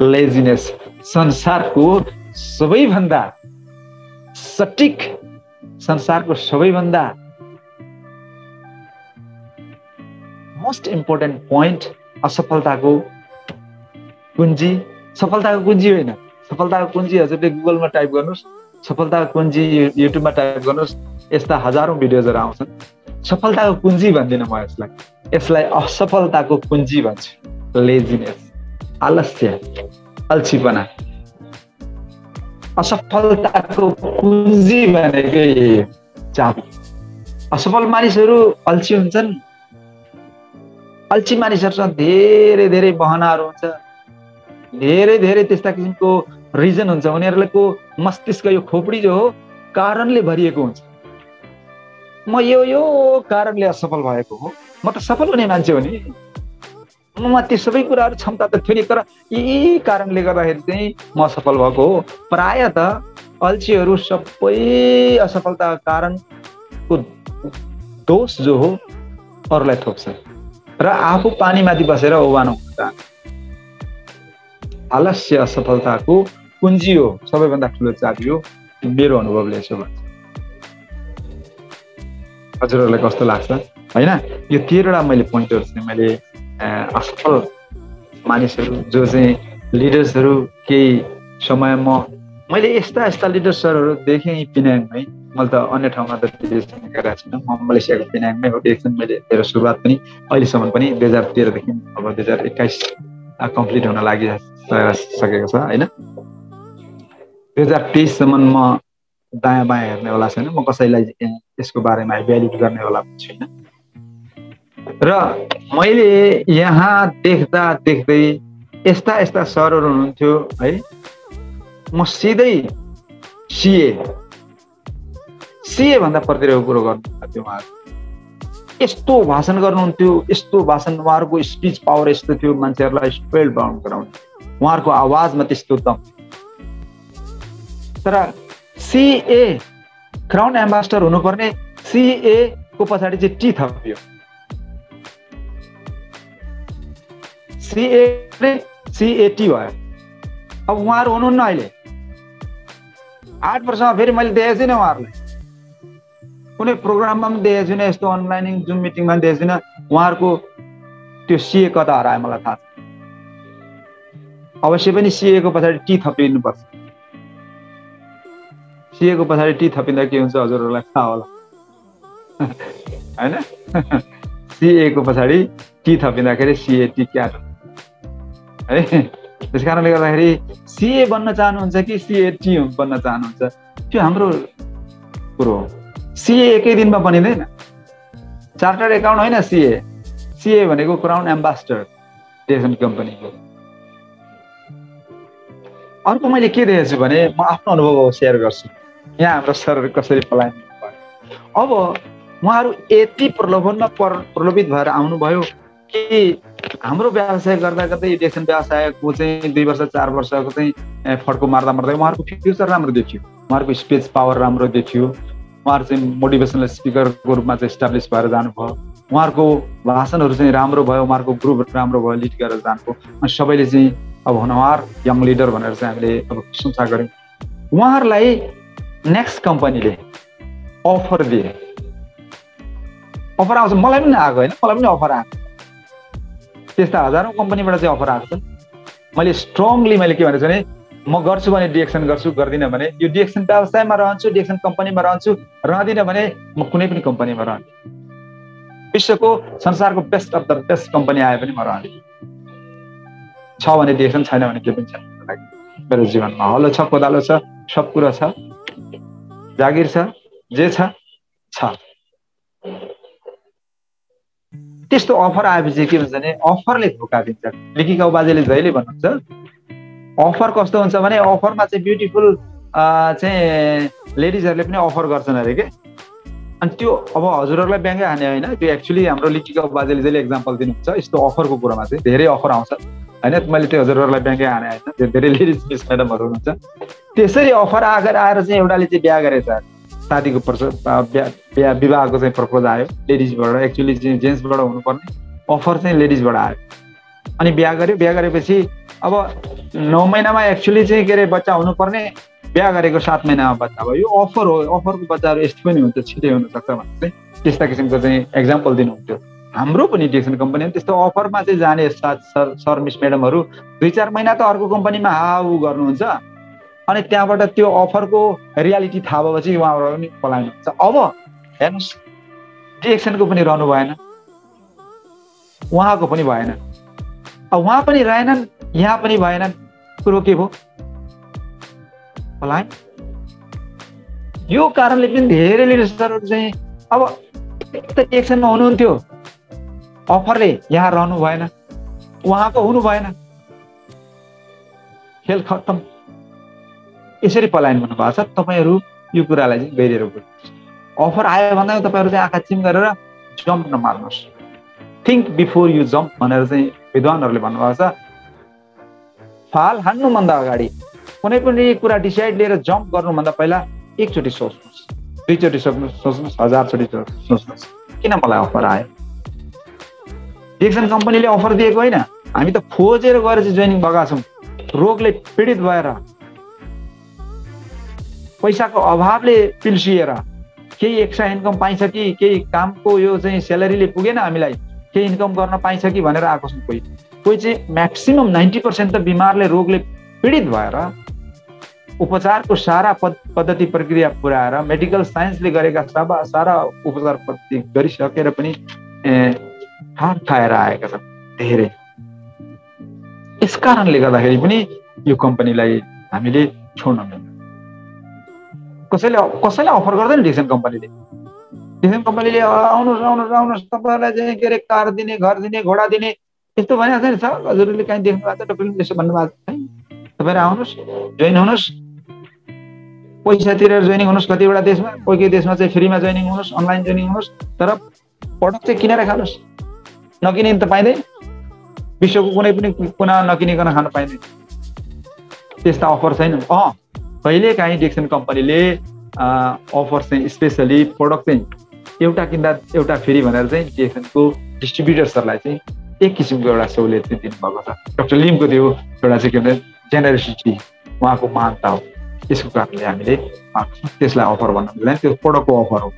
Speaker 2: लेजिनेस। संसारको सबैभन्दा सटिक, संसारको सबैभन्दा मोस्ट इम्पोर्टेन्ट पोइन्ट, असफलताको कुञ्जी। सफलताको कुञ्जी होइन, सफलताको कुञ्जी हजुरले गुगलमा टाइप गर्नुहोस्, सफलताको कुञ्जी युट्युबमा टाइप गर्नुहोस्, यस्ता हजारौं भिडियोजहरू आउँछन्। सफलताको कुञ्जी भन्दिनँ म यसलाई असफलताको कुञ्जी भन्छु। लेजिनेस, आलस्य, अल्छीपना। असफलताको कुञ्जी भनेकै चाबी। असफल मानिसहरू अल्छी हुन्छन्। अल्छी मानिसहरूसँग धेरै धेरै बहानाहरू हुन्छ, धेरै धेरै त्यस्ता किसिमको रिजन हुन्छ। उनीहरूको मस्तिष्क, यो खोपडी जो हो, कारणले भरिएको हुन्छ। म यो कारणले असफल भएको हो, म त सफल हुने मान्छे हो नि, म त्यो सबै कुराहरू क्षमता त थियो नि, तर यी कारणले गर्दाखेरि चाहिँ म सफल भएको हो। प्राय त अल्छीहरू सबै असफलताको कारणको दोष जो हो अरूलाई थोप्छ र आफू पानीमाथि बसेर उभान हुन्छ। आलस्य असफलताको कुञ्जी हो, सबैभन्दा ठुलो चाबी हो। मेरो अनुभवले यसो भन्छ। हजुरहरूलाई कस्तो लाग्छ होइन? यो 13वटा मैले पोइन्टहरू चाहिँ मैले असफल मानिसहरू जो चाहिँ लिडर्सहरू केही समयमा मैले यस्ता लिडर्सहरू देखेँ पिनाङमै। मैले त अन्य ठाउँमा त डिरेक्सन गरेको छैन, म मलेसियाको पिनाङमै हो डिरेक्सन मैले मेरो सुरुवात पनि अहिलेसम्म पनि 2013 देखि अब 2021 कम्प्लिट हुन लागिसकेको छ होइन। 2023 सम्म म दायाँ बायाँ हेर्नेवाला छैन, म कसैलाई यसको बारेमा भ्यालिड गर्नेवाला पनि छैन। र मैले यहाँ देख्दा देख्दै यस्ता सरहरू हुनुहुन्थ्यो है, म सिधै सिए भन्दा प्रतिको कुरो गर्नुहुन्थ्यो उहाँहरू। यस्तो भाषण गर्नुहुन्थ्यो, यस्तो भाषण, उहाँहरूको स्पिच पावर यस्तो थियो, मान्छेहरूलाई स्पेल बाउन्ड गराउने, उहाँहरूको आवाजमा त्यस्तो दम। तर सिए क्राउन एम्बेसडर हुनुपर्ने सिए को पछाडि चाहिँ टी थपियो। सिएटी भयो। अब उहाँहरू हुनुहुन्न अहिले। 8 वर्षमा फेरि मैले देखेको छुइनँ उहाँहरूलाई, कुनै प्रोग्राममा पनि देखेको छुइनँ, यस्तो अनलाइन जुम मिटिङमा पनि देखेको छुइनँ। उहाँहरूको त्यो सिए कता हरायो मलाई थाहा छ। अवश्य पनि सिए को पछाडि टी थपिनुपर्छ। सिए को पछाडि टी थपिँदा के हुन्छ हजुरहरूलाई थाहा होला होइन। सिए को पछाडि टी थपिँदाखेरि सिएटी क्या है। त्यस कारणले गर्दाखेरि सिए बन्न चाहनुहुन्छ कि सिएटी बन्न चाहनुहुन्छ, त्यो हाम्रो कुरो हो। सिए एकै दिनमा बनिँदैन। चार्टर्ड एकाउन्ट होइन सिए भनेको क्राउन एम्बेसडर डिरेक्सन कम्पनीको। अर्को मैले के देखेको छु भने म आफ्नो अनुभव सेयर गर्छु। यहाँ हाम्रो सरहरू कसरी पलायन भयो। अब उहाँहरू यति प्रलोभनमा प्रलोभित भएर आउनुभयो कि हाम्रो व्यवसाय गर्दा गर्दै डिरेक्सन व्यवसायको चाहिँ 2 वर्ष 4 वर्षको चाहिँ फड्को मार्दा उहाँहरूको फ्युचर राम्रो देखियो, उहाँहरूको स्पिच पावर राम्रो देखियो, उहाँहरू चाहिँ मोटिभेसनल स्पिकरको रूपमा चाहिँ इस्टाब्लिस भएर जानुभयो, उहाँहरूको भाषणहरू चाहिँ राम्रो भयो, उहाँहरूको ग्रुप राम्रो भयो, लिड गरेर जानुभयो। अनि सबैले चाहिँ अब हुनहार यङ लिडर भनेर चाहिँ हामीले अब प्रशंसा गऱ्यौँ। उहाँहरूलाई नेक्स्ट कम्पनीले अफर दिए। अफर आउँछ, मलाई पनि आएको होइन, मलाई पनि अफर आएको। त्यस्ता हजारौँ कम्पनीबाट चाहिँ अफर आएको छ। मैले स्ट्रङली के भनेको छु भने म गर्छु भने डिरेक्सन गर्छु, गर्दिनँ भने यो डिरेक्सन व्यवसायमा रहन्छु, डिरेक्सन कम्पनीमा रहन्छु, रहदिनँ भने म कुनै पनि कम्पनीमा रहन्छु। विश्वको संसारको best of the best company आए पनि म रहन्छु। छ भने डिरेक्सन, छैन भने के पनि छैन मेरो जीवनमा। हलो छ, कोदालो छ, सब कुरा छ, जागिर छ, जे छ। त्यस्तो अफर आएपछि के हुन्छ भने अफरले धोका दिन्छ। लिकिकाउ बाजेले जहिले भन्नुहुन्छ अफर कस्तो हुन्छ भने अफरमा चाहिँ ब्युटिफुल चाहिँ लेडिजहरूले पनि अफर गर्छन् अरे के। अनि त्यो अब हजुरहरूलाई ब्याङ्कै हाने होइन, त्यो एक्चुअली हाम्रो लिकिकाउ बाजेले जहिले एक्जाम्पल दिनुहुन्छ यस्तो अफरको कुरामा चाहिँ धेरै अफर आउँछ होइन। मैले त्यो हजुरहरूलाई ब्याङ्कै हाने होइन, धेरै लेडिज मिस म्याडमहरू हुनुहुन्छ। त्यसरी अफर आएर चाहिँ एउटाले चाहिँ बिहा गरेछ, शादीको विवाहको चाहिँ प्रपोज आयो लेडिजबाट, एक्चुअली चाहिँ जेन्ट्सबाट हुनुपर्ने अफर चाहिँ लेडिजबाट आयो। अनि बिहा गरेपछि अब 9 महिनामा एक्चुअली चाहिँ के अरे बच्चा हुनुपर्ने, बिहा गरेको 7 महिनामा बच्चा भयो। यो अफर हो, अफरको बच्चाहरू यस्तो पनि हुन्छ, छिटै हुनसक्छ भनेर चाहिँ त्यस्ता किसिमको चाहिँ एक्जाम्पल दिनुहुन्थ्यो। हाम्रो पनि डिरेक्सन कम्पनी त्यस्तो अफरमा चाहिँ जाने सर मिस म्याडमहरू 2-4 महिना त अर्को कम्पनीमा हाउ गर्नुहुन्छ, अनि त्यहाँबाट त्यो अफरको रियालिटी थाहा भएपछि उहाँहरू पनि पलाउनुहुन्छ। अब हेर्नुहोस् डिरेक्सनको पनि रहनु भएन, उहाँको पनि भएन, अब उहाँ पनि रहेनन्, यहाँ पनि भएनन्, कुरो के भयो पलायन। यो कारणले पनि धेरै लिडर्सहरू चाहिँ अब डिरेक्सनमा हुनुहुन्थ्यो, अफरले यहाँ रहनु भएन, उहाँको हुनु भएन, खेल खत्तम। यसरी पलायन भन्नुभएको छ। तपाईँहरू यो कुरालाई चाहिँ गहिरेर बुझ्नुहोस्। अफर आयो भन्दा तपाईँहरू चाहिँ आँखा चिम गरेर जम्प नमार्नुहोस्, थिङ्क बिफोर यु जम्प भनेर चाहिँ विद्वानहरूले भन्नुभएको छ। फाल हान्नुभन्दा अगाडि कुनै पनि कुरा डिसाइड लिएर जम्प गर्नुभन्दा पहिला एकचोटि सोच्नुहोस्, 2 चोटि सोच्नुहोस्, 1000 चोटि सोच्नुहोस्, किन मलाई अफर आयो। डिरेक्सन कम्पनीले अफर दिएको होइन, हामी त खोजेर गएर चाहिँ जोइनिङ भएका छौँ। रोगले पीडित भएर, पैसाको अभावले पिल्सिएर, केही एक्स्ट्रा इन्कम पाइन्छ कि, केही कामको यो चाहिँ स्यालेरीले पुगेन हामीलाई, केही इन्कम गर्न पाइन्छ कि भनेर आएको छौँ। कोही कोही चाहिँ म्याक्सिमम 90% त बिमारले रोगले पीडित भएर उपचारको सारा पद्धति प्रक्रिया पुऱ्याएर मेडिकल साइन्सले गरेका सारा उपचार पद्धति गरिसकेर पनि हात खाएर आएका छन् धेरै। यस कारणले गर्दाखेरि पनि यो कम्पनीलाई हामीले छोड्न मिल्दैन। कसैलाई अफर गर्दैन डिक्सन कम्पनीले। डिक्सन कम्पनीले आउनुहोस् तपाईँलाई चाहिँ के अरे कार दिने, घर दिने, घोडा दिने यस्तो भनेको छैन। सर हजुरले कहीँ देख्नु भएको छ, डक्टरले यसो भन्नुभएको छैन। तपाईँहरू आउनुहोस्, जोइन हुनुहोस्, पैसा तिरेर जोइनिङ हुनुहोस्। कतिवटा देशमा, कोही देशमा चाहिँ फ्रीमा जोइनिङ हुनुहोस्, अनलाइन जोइनिङ हुनुहोस्, तर प्रडक्ट चाहिँ किनेर खानुहोस्। नकिने त पाइँदैन, विश्वको कुनै पनि कुना नकिनिकन खान पाइँदैन। त्यस्ता अफर छैन। कहिले काहीँ डिक्सन कम्पनीले अफर चाहिँ स्पेसली प्रडक्ट चाहिँ एउटा किन्दा एउटा फ्री भनेर चाहिँ डिक्सनको डिस्ट्रिब्युटर्सहरूलाई चाहिँ एक किसिमको एउटा सहुलियत चाहिँ दिनुभएको छ। डाक्टर लिमको त्यो एउटा चाहिँ के भन्छ जेनरसिटी, उहाँको महानता हो। त्यसको कारणले हामीले त्यसलाई अफर भन्न मिल्दैन, त्यो प्रडक्टको अफर हो,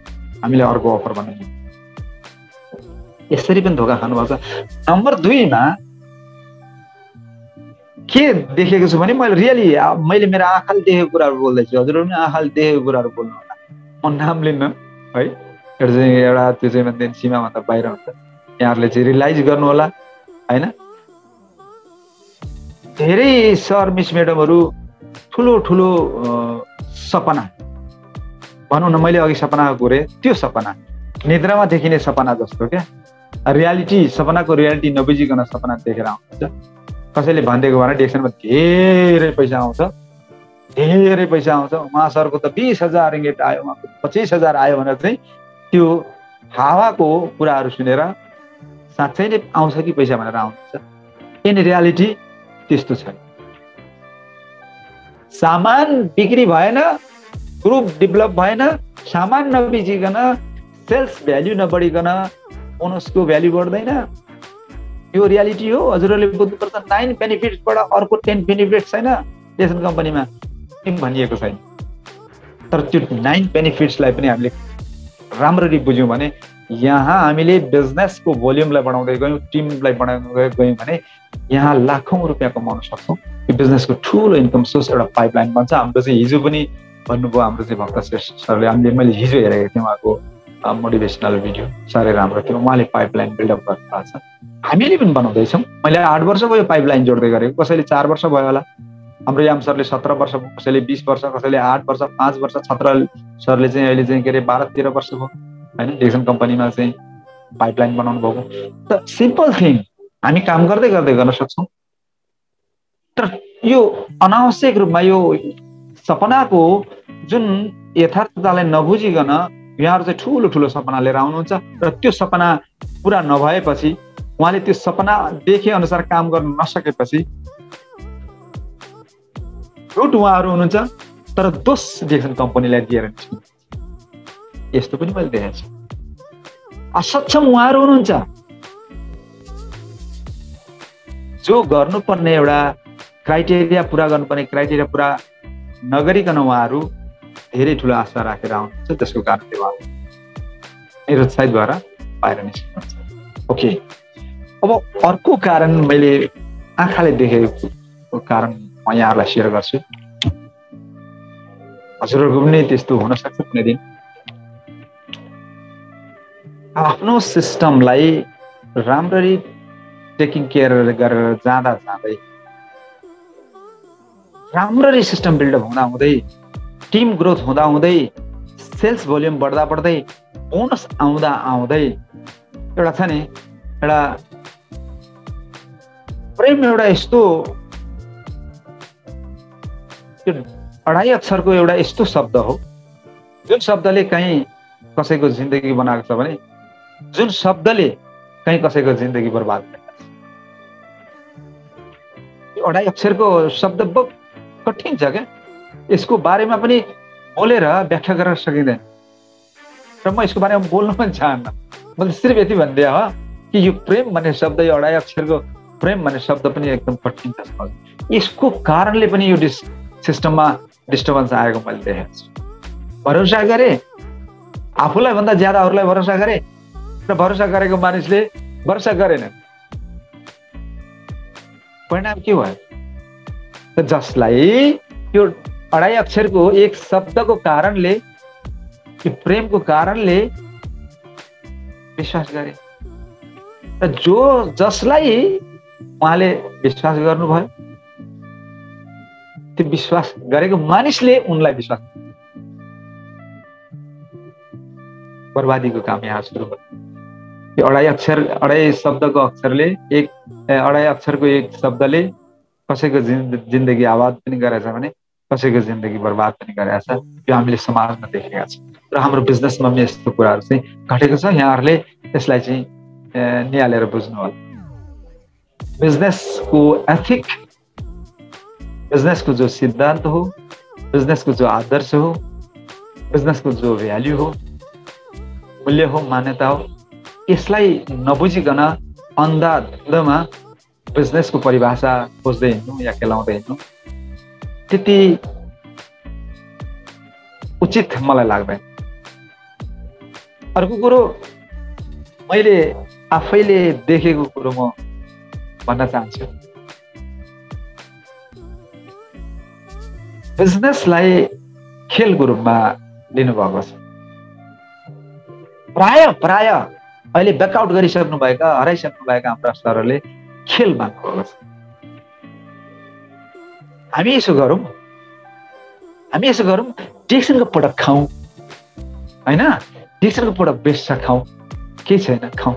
Speaker 2: हामीले अर्को अफर भन्न मिल्दैन। यसरी पनि धोका खानुभएको छ। नम्बर 2 मा के देखेको छु भने मैले मेरो आँखाले देखेको कुराहरू बोल्दैछु, हजुरहरू पनि आँखाले देखेको कुराहरू बोल्नु होला। म नाम लिन्न है, एउटा त्यो चाहिँ सीमाभन्दा बाहिर हुन्छ, यहाँहरूले चाहिँ रियलाइज गर्नु होला होइन। धेरै सर मिस म्याडमहरू ठुलो सपना भनौँ न, मैले अघि सपना गोरे, त्यो सपना निद्रामा देखिने सपना जस्तो क्या, रियालिटी सपनाको रियालिटी नबुझिकन सपना देखेर आउँछ। कसैले भनिदिएको भएर डिक्सनमा धेरै पैसा आउँछ, उहाँ सरको त 20,000 रिङ्गेट आयो, उहाँको 25,000 आयो भनेर चाहिँ त्यो हावाको कुराहरू सुनेर साँच्चै नै आउँछ कि पैसा भनेर आउँछ। इन रियालिटी त्यस्तो छैन। सामान बिक्री भएन, ग्रुप डेभलप भएन, सामान नबिचिकन, सेल्स भ्याल्यु नबढिकन बोनसको भ्याल्यु बढ्दैन। यो रियालिटी हो। हजुरहरूले बुझ्नुपर्छ। 9 बेनिफिट्सबाट अर्को 10 बेनिफिट छैन डिक्सन कम्पनीमा भनिएको छैन। तर त्यो 9 बेनिफिट्सलाई पनि हामीले राम्ररी बुझ्यौँ भने यहाँ हामीले बिजनेसको भोल्युमलाई बढाउँदै गयौँ, टिमलाई बढाउँदै गयौँ भने यहाँ लाखौँ रुपियाँ कमाउन सक्छौँ। यो बिजनेसको ठुलो इन्कम सोर्स एउटा पाइपलाइन बन्छ। हाम्रो चाहिँ हिजो पनि भन्नुभयो, हाम्रो चाहिँ भक्त श्रेष्ठ सरले, मैले हिजो हेरेको थिएँ उहाँको मोटिभेसनल भिडियो, साह्रै राम्रो थियो। उहाँले पाइपलाइन बिल्डअप गर्नुभएको छ, हामीले पनि बनाउँदैछौँ। मैले 8 वर्ष भयो पाइपलाइन जोड्दै गरेको, कसैले 4 वर्ष भयो होला। हाम्रो याम सरले 17 वर्ष भयो, कसैले 20 वर्ष, कसैले 8 वर्ष, 5 वर्ष, छत्र सरले चाहिँ अहिले चाहिँ के अरे 12-13 वर्ष भयो होइन डिक्सन कम्पनीमा चाहिँ पाइपलाइन बनाउनु भएको। त सिम्पल थिङ हामी काम गर्दै गर्न सक्छौँ। तर यो अनावश्यक रूपमा यो सपनाको जुन यथार्थतालाई नबुझिकन यहाँहरू चाहिँ ठुलो सपना लिएर आउनुहुन्छ र त्यो सपना पुरा नभएपछि, उहाँले त्यो सपना देखे अनुसार काम गर्न नसकेपछि रुट उहाँहरू हुनुहुन्छ, तर दोष डिक्सन कम्पनीलाई दिएर निस्किन्छ। यस्तो पनि मैले देखेको छु। असक्षम उहाँहरू हुनुहुन्छ, जो गर्नुपर्ने एउटा क्राइटेरिया पुरा गर्नुपर्ने क्राइटेरिया पुरा नगरिकन उहाँहरू धेरै ठुलो आशा राखेर आउनुहुन्छ, त्यसको कारणले उहाँहरू निरुत्साहित भएर बाहिर निस्किनुहुन्छ। ओके, अब अर्को कारण मैले आँखाले देखेको कारण म यहाँहरूलाई सेयर गर्छु। हजुरहरूको पनि त्यस्तो हुन सक्छ कुनै दिन। आफ्नो सिस्टमलाई राम्ररी टेकिङ केयर गरेर जाँदै राम्ररी सिस्टम बिल्डअप हुँदै टिम ग्रोथ हुँदै सेल्स भोल्युम बढ्दै बोनस आउँदै एउटा छ नि, एउटा प्रेम एउटा यस्तो 2.5 अक्षरको एउटा यस्तो शब्द हो जुन शब्दले कहीँ कसैको जिन्दगी बनाएको छ भने, जुन शब्दले कहीँ कसैको जिन्दगी बर्बाद गरेको छ। 2.5 अक्षरको शब्द बहुत कठिन छ क्या, यसको बारेमा पनि बोलेर व्याख्या गर्न सकिँदैन र म यसको बारेमा बोल्न पनि चाहन्न। मैले सिर्फ यति भनिदिएँ हो कि यो प्रेम भन्ने शब्द, यो 2.5 अक्षरको प्रेम भन्ने शब्द पनि एकदम कठिन छ। यसको कारणले पनि यो सिस्टममा डिस्टर्बेन्स आएको मैले देखेको छु। भरोसा गरे, आफूलाई भन्दा ज्यादा अरूलाई भरोसा गरे र भरोसा गरेको मानिसले भरोसा गरेन। परिणाम के भयो? त जसलाई त्यो 2.5 अक्षरको एक शब्दको कारणले, त्यो प्रेमको कारणले विश्वास गरे, र जसलाई उहाँले विश्वास गर्नुभयो, त्यो विश्वास गरेको मानिसले उनलाई विश्वास, बर्बादीको काम यहाँ सुरु भयो। त्यो 2.5 शब्दको अक्षरले, 2.5 अक्षरको एक शब्दले कसैको जिन्दगी आबाद पनि गरेछ भने कसैको जिन्दगी बर्बाद पनि गरेछ। त्यो हामीले समाजमा देखेका छौँ र हाम्रो बिजनेसमा पनि यस्तो कुराहरू चाहिँ घटेको छ। यहाँहरूले त्यसलाई चाहिँ निहालेर बुझ्नु होला। बिजनेसको एथिक, बिजनेसको जो सिद्धान्त हो, बिजनेसको जो आदर्श हो, बिजनेसको जो भ्याल्यु हो, मूल्य हो, मान्यता हो, यसलाई नबुझिकन अन्धाधुन्धमा बिजनेसको परिभाषा खोज्दै हिँड्नु या केलाउँदै हिँड्नु त्यति उचित मलाई लाग्दैन। अर्को कुरो, मैले आफैले देखेको कुरो म भन्न चाहन्छु। बिजनेसलाई खेलको रूपमा लिनुभएको छ। प्राय अहिले ब्याकआउट गरिसक्नुभएका, हराइसक्नुभएका हाम्रा सरहरूले खेल मान्नुभएको छ। हामी यसो गरौँ, डिएक्सनको प्रडक्ट खाउँ, होइन? डिएक्सनको प्रडक्ट बेच्छ, खाउँ, केही छैन, खाउँ।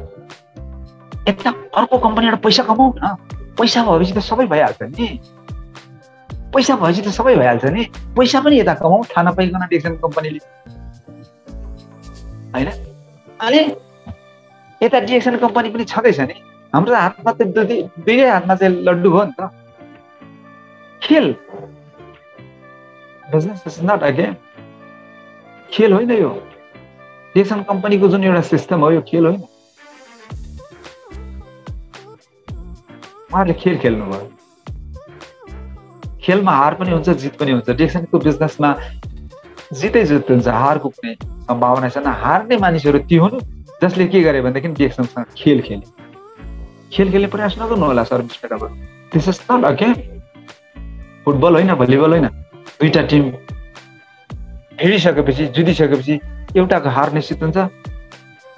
Speaker 2: यता अर्को कम्पनीबाट पैसा कमाउँ न। पैसा भएपछि त सबै भइहाल्छ नि। पैसा पनि यता कमाउँ, थाहा नपाइकन डिएक्सन कम्पनीले, होइन? अनि यता डिएक्सन कम्पनी पनि छँदैछ नि। हाम्रो हातमा त दुईटै हातमा चाहिँ लड्डु भयो नि त। खेल, business is not a game. खेल होइन यो। डिएक्सन कम्पनीको जुन एउटा सिस्टम हो, यो खेल होइन। उहाँहरूले खेल खेल्नु भयो। खेलमा हार पनि हुन्छ, जित पनि हुन्छ। डिएक्सनको बिजनेसमा जितै जित हुन्छ, हारको कुनै सम्भावना छैन। हार्ने मानिसहरू ती हुन् जसले के गरे भनेदेखि डिएक्सनसँग खेल खेल्ने प्रयास नगर्नु होला सर मिस्टरहरू। This is not a game. Football होइन, भलिबल होइन। दुईटा टिम हिँडिसकेपछि, जुधिसकेपछि एउटाको हार निश्चित हुन्छ,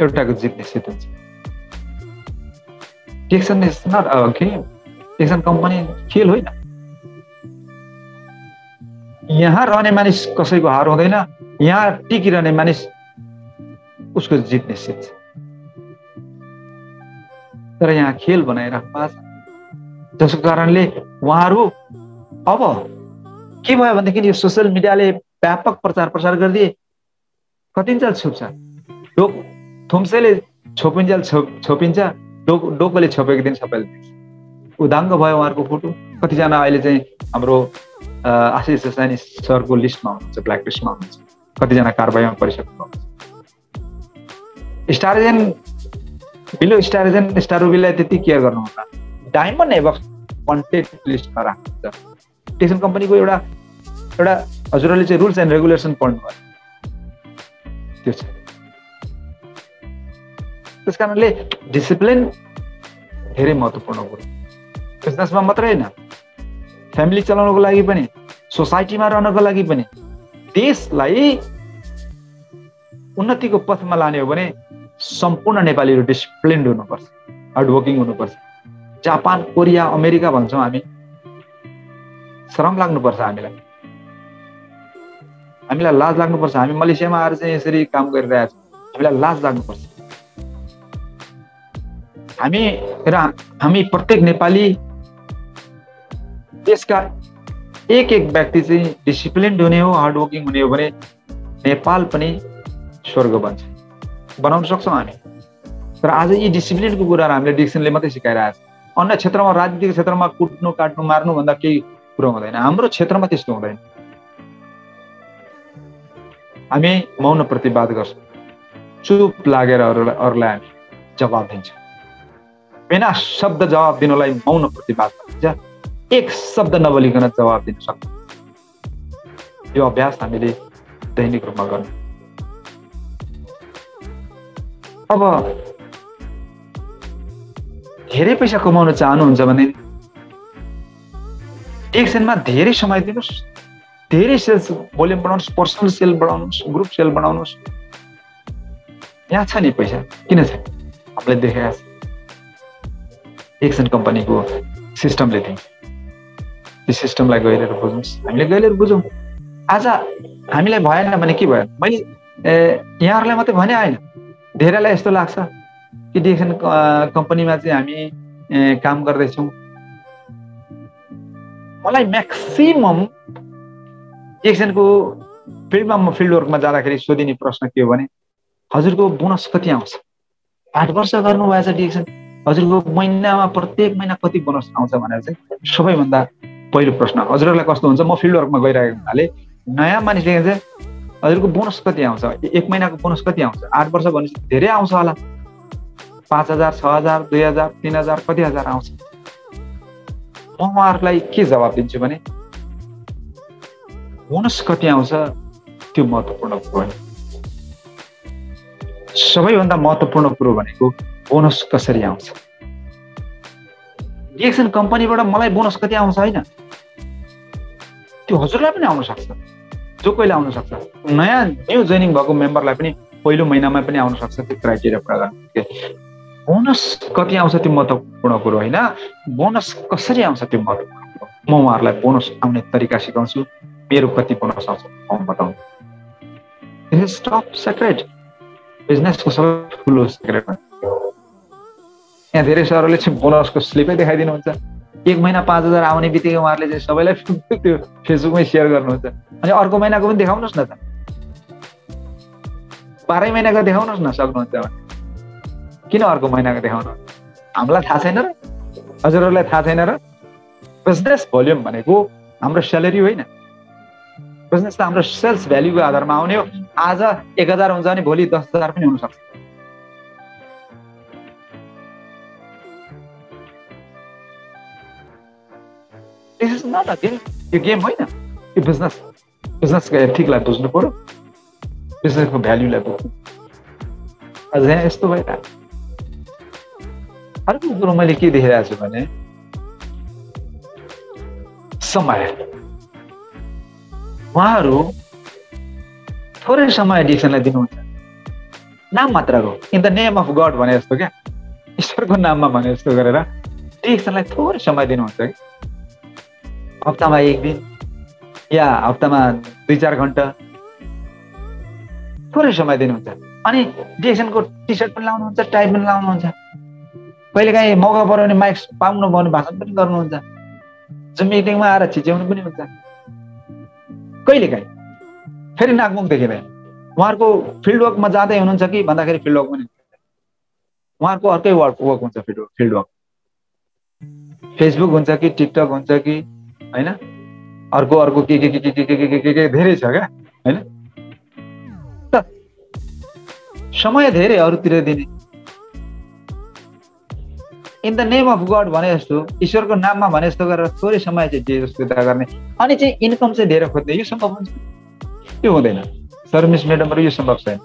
Speaker 2: एउटाको जित निश्चित हुन्छ। DXN is not a game. DXN company खेल होइन। यहाँ रहने मानिस कसैको हार हुँदैन, यहाँ टिकिरहने मानिस उसको जित निश्चित छ। तर यहाँ खेल बनाइराख्नु भएको छ, जसको कारणले उहाँहरू अब के भयो भनेदेखि यो सोसियल मिडियाले व्यापक प्रचार प्रसार गरिदिए, कतिन्जेल छुप्छ। थुम्सेले छोपिन्छ, डोकोले छोपेको दिन सबैले देख्छ। उदाङ्ग भयो उहाँहरूको फोटो। कतिजना अहिले चाहिँ हाम्रो आशिष सैनी सरको लिस्टमा हुनुहुन्छ, ब्ल्याक लिस्टमा हुनुहुन्छ। कतिजना कारबाहीमा परिसक्नु भएको छ। स्टारजेन बिलो स्टारजेन स्टारबिललाई त्यति केयर गर्नुहुन्छ, डायमन्ड एबभ कन्टेन्ट लिस्टमा राख्नुहुन्छ। डिएक्सन कम्पनीको एउटा हजुरहरूले चाहिँ रुल्स एन्ड रेगुलेसन पढ्नु भयो, त्यो छ। त्यस कारणले डिसिप्लिन धेरै महत्त्वपूर्ण कुरो। बिजनेसमा मात्रै होइन, फ्यामिली चलाउनको लागि पनि, सोसाइटीमा रहनको लागि पनि, देशलाई उन्नतिको पथमा लाने हो भने सम्पूर्ण नेपालीहरू डिसिप्लिन्ड हुनुपर्छ, हार्डवर्किङ हुनुपर्छ। जापान, कोरिया, अमेरिका भन्छौँ हामी, शरम लाग्नुपर्छ। हामीलाई लाज लाग्नुपर्छ। हामी मलेसियामा आएर चाहिँ यसरी काम गरिरहेका छौँ, हामीलाई लाज लाग्नुपर्छ। हामी प्रत्येक नेपाली देशका एक व्यक्ति चाहिँ डिसिप्लिन्ड हुने हो, हार्डवर्किङ हुने हो भने नेपाल पनि स्वर्ग बन्छ, बनाउन सक्छौँ हामी। तर आज यी डिसिप्लिनको कुराहरू हामीले डिएक्सनले मात्रै सिकाइरहेको छ। अन्य क्षेत्रमा, राजनीतिक क्षेत्रमा कुट्नु, काट्नु, मार्नु भन्दा केही कुरो हुँदैन। हाम्रो क्षेत्रमा त्यस्तो हुँदैन। हामी मौन प्रतिवाद गर्छौँ, चुप लागेर अरूलाई हामी जवाब दिन्छौँ। बिना शब्द जवाब दिनुलाई मौन प्रतिवाद भनिन्छ। एक शब्द नबोलिकन जवाब दिन सक्छ। यो अभ्यास हामीले दैनिक रूपमा गर्नु। अब धेरै पैसा कमाउन चाहनुहुन्छ भने डिएक्सनमा धेरै समय दिनुहोस्, धेरै सेल्स भोल्युम बढाउनुहोस्, पर्सनल सेल बढाउनुहोस्, ग्रुप सेल बढाउनुहोस्। यहाँ छ नि पैसा, किन छ? हामीले देखेका छ एक्सन कम्पनीको सिस्टमले दिन्छ। त्यो सिस्टमलाई गएर बुझ्नुहोस्, हामीले गएर बुझौँ। आज हामीलाई भएन भने के भयो? मैले यहाँहरूलाई मात्रै भने होइन, धेरैलाई यस्तो लाग्छ कि डिएक्सन कम्पनीमा चाहिँ हामी काम गर्दैछौँ। मलाई म्याक्सिमम डिएक्सनको फिल्डमा म फिल्ड वर्कमा जाँदाखेरि सोधिने प्रश्न के हो भने, हजुरको बोनस कति आउँछ? 8 वर्ष गर्नुभएछ डिएक्सन, हजुरको महिनामा प्रत्येक महिना कति बोनस आउँछ भनेर चाहिँ सबैभन्दा पहिलो प्रश्न। हजुरहरूलाई कस्तो हुन्छ, म फिल्ड वर्कमा गइरहेको हुनाले नयाँ मानिसले चाहिँ हजुरको बोनस कति आउँछ, 1 महिनाको बोनस कति आउँछ? 8 वर्ष भनेपछि धेरै आउँछ होला, 5,000, 6,000, 2,000, 3,000, कति हजार आउँछ? म उहाँहरूलाई के जवाब दिन्छु भने, बोनस कति आउँछ त्यो महत्त्वपूर्ण कुरो होइन। सबैभन्दा महत्त्वपूर्ण कुरो भनेको बोनस कसरी आउँछ। डिएक्सन कम्पनीबाट मलाई बोनस कति आउँछ होइन, त्यो हजुरलाई पनि आउन सक्छ, जो कोहीले आउन सक्छ। न्यू जोइनिङ भएको मेम्बरलाई पनि पहिलो महिनामा पनि आउन सक्छ। त्यो क्राइटेरिया पुरा गर्नु। बोनस कति आउँछ त्यो महत्त्वपूर्ण कुरो होइन, बोनस कसरी आउँछ त्यो महत्त्वपूर्ण कुरो। म उहाँहरूलाई बोनस आउने तरिका सिकाउँछु, मेरो कति बोनस आउँछ म बताउँछु। इट इज टप सिक्रेट, बिजनेसको सबै ठुलो सिक्रेट। यहाँ धेरै सरहरूले चाहिँ बोनसको स्लिपै देखाइदिनुहुन्छ। 1 महिना 5,000 आउने बित्तिकै उहाँहरूले चाहिँ सबैलाई त्यो फेसबुकमै सेयर गर्नुहुन्छ। अनि अर्को महिनाको पनि देखाउनुहोस् न त, 12 महिनाको देखाउनुहोस् न सक्नुहुन्छ भने। किन अर्को महिनाको देखाउनु? हामीलाई थाहा छैन र? हजुरहरूलाई थाहा छैन र? बिजनेस भोल्युम भनेको हाम्रो स्यालेरी होइन। बिजनेस त हाम्रो सेल्स भ्याल्युको आधारमा आउने हो। आज 1,000 हुन्छ भने भोलि 10,000 पनि हुनसक्छ। This is not a game. यो गेम होइन, यो बिजनेस। बिजनेसको एथिकलाई बुझ्नु पर्यो, बिजनेसको भ्याल्युलाई बुझ्नु। आज यहाँ यस्तो भइरहेको। अर्को कुरो मैले के देखिरहेको छु भने, समय। उहाँहरू थोरै समय डिएक्सनलाई दिनुहुन्छ, नाम मात्रको, in the name of God भने जस्तो क्या, ईश्वरको नाममा भने जस्तो गरेर डिएक्सनलाई थोरै समय दिनुहुन्छ कि। हप्तामा 1 दिन या हप्तामा 2-4 घन्टा थोरै समय दिनुहुन्छ। अनि डिएक्सनको टी सर्ट पनि लाउनुहुन्छ, टाई पनि लाउनुहुन्छ। कहिलेकाहीँ मौका पर्यो भने माइक पाउनु भयो भने भाषण पनि गर्नुहुन्छ। जुन मिटिङमा आएर छिच्याउनु पनि हुन्छ। कहिलेकाहीँ फेरि नाकमुख देखिँदैन। उहाँहरूको फिल्ड वर्कमा जाँदै हुनुहुन्छ कि भन्दाखेरि फिल्ड वर्क पनि उहाँहरूको अर्कै वर्क हुन्छ। फिल्ड वर्क फेसबुक हुन्छ कि टिकटक हुन्छ कि होइन, अर्को के धेरै छ क्या होइन। त समय धेरै अरूतिर दिने, in the name of God भने जस्तो, ईश्वरको नाममा भने जस्तो गरेर थोरै समय चाहिँ दिए जस्तो गर्ने। अनि चाहिँ इन्कम चाहिँ धेरै खोज्ने, यो सम्भव हुन्छ? त्यो हुँदैन। सर्भिस म्याडमहरू यो सम्भव छैन।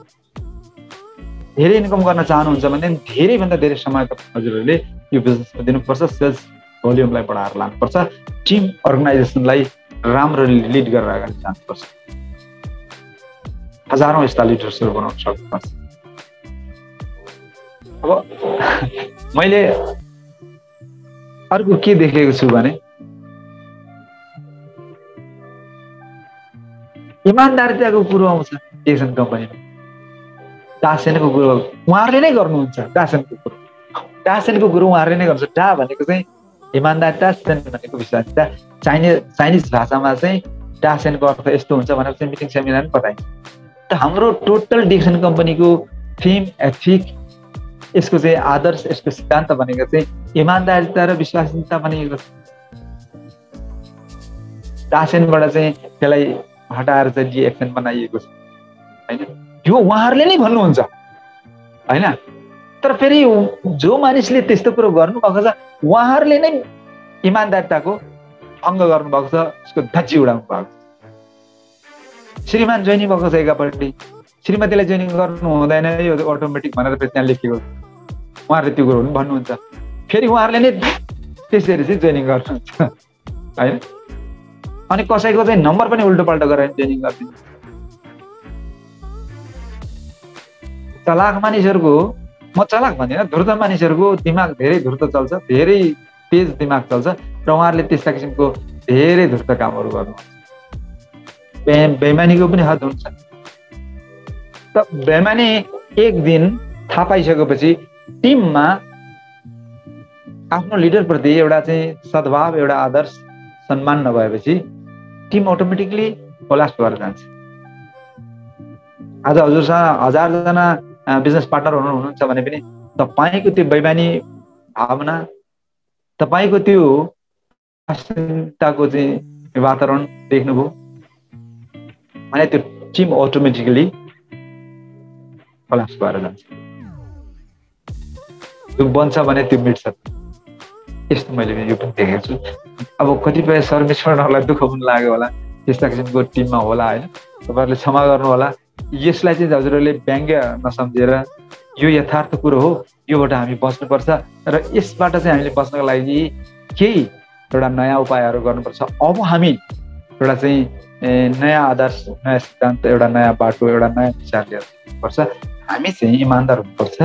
Speaker 2: धेरै इन्कम गर्न चाहनुहुन्छ भने धेरैभन्दा धेरै समय हजुरहरूले यो बिजनेसमा दिनुपर्छ। सेल्स भोल्युमलाई बढाएर लानुपर्छ। टिम अर्गनाइजेसनलाई राम्रो लिड गरेर अगाडि जानुपर्छ। हजारौँ यस्ता लिडर्सहरू बनाउन सक्नुपर्छ। अब मैले अर्को के देखेको छु भने, इमान्दारिताको कुरो आउँछ डिएक्सन कम्पनीमा। डासेनको कुरो उहाँहरूले नै गर्नुहुन्छ। डासेनको कुरो उहाँहरूले नै गर्नुहुन्छ। डा भनेको चाहिँ इमान्दारिता, सेन भनेको विश्वासिता। चाइनिज भाषामा चाहिँ डासेनको अर्थ यस्तो हुन्छ भनेर चाहिँ मिटिङ सेमिनार पनि बताइन्छ। त हाम्रो टोटल डिएक्सन कम्पनीको थीम, एथिक, यसको चाहिँ आदर्श, यसको सिद्धान्त भनेको चाहिँ इमान्दारिता र विश्वासिता बनिएको छ। डासेनबाट चाहिँ त्यसलाई हटाएर चाहिँ डिएक्सन बनाइएको छ होइन। यो उहाँहरूले नै भन्नुहुन्छ होइन। तर फेरि जो मानिसले त्यस्तो कुरो गर्नुभएको छ उहाँहरूले नै इमान्दारिताको भङ्ग गर्नुभएको छ, उसको धज्जी उडाउनु भएको छ। श्रीमान जोइनिङ भएको छ एकापट्टि, श्रीमतीलाई जोइनिङ गर्नु हुँदैन यो अटोमेटिक भनेर त्यहाँ लेखेको, उहाँहरूले त्यो कुरो पनि भन्नुहुन्छ। फेरि उहाँहरूले नै त्यसरी चाहिँ जोइनिङ गर्नुहुन्छ होइन। अनि कसैको चाहिँ नम्बर पनि उल्टो पाल्टो गरेर ट्रेनिङ गरिदिनु। चलाक मानिसहरूको, म चलाक भन्दिनँ, धूर्त मानिसहरूको दिमाग धेरै धूर्त चल्छ, धेरै तेज दिमाग चल्छ र उहाँहरूले त्यस्ता किसिमको धेरै धूर्त कामहरू गर्नुहुन्छ। बेइमानीको पनि हद हुन्छ। त बेइमानी एक दिन थाहा पाइसकेपछि टिममा आफ्नो लिडरप्रति एउटा चाहिँ सद्भाव, एउटा आदर्श, सम्मान नभएपछि टिम अटोमेटिकली कोल्याप्स भएर जान्छ। आज हजुरसँग 1000जना बिजनेस पार्टनरहरू हुनुहुन्छ भने पनि तपाईँको त्यो बेइमानी भावना, तपाईँको त्यो चिन्ताको चाहिँ वातावरण देख्नुभयो भने त्यो टिम अटोमेटिकली कोल्याप्स भएर जान्छ। त्यो बन्छ भने त्यो मिट्छ। यस्तो मैले यो पनि देखेको छु। अब कतिपय सर्भिस पार्टनरलाई दुःख पनि लाग्यो होला, त्यस्ता किसिमको टिममा होला होइन, तपाईँहरूले क्षमा गर्नु होला। यसलाई चाहिँ हजुरहरूले व्यङ्ग्य नसम्झेर यो यथार्थ कुरो हो, योबाट हामी बच्नुपर्छ र यसबाट चाहिँ हामीले बच्नको लागि केही एउटा नयाँ उपायहरू गर्नुपर्छ। अब हामी एउटा चाहिँ नयाँ आदर्श, नयाँ सिद्धान्त, एउटा नयाँ बाटो, एउटा नयाँ विचार लिएर पर्छ। हामी चाहिँ इमान्दार हुनुपर्छ।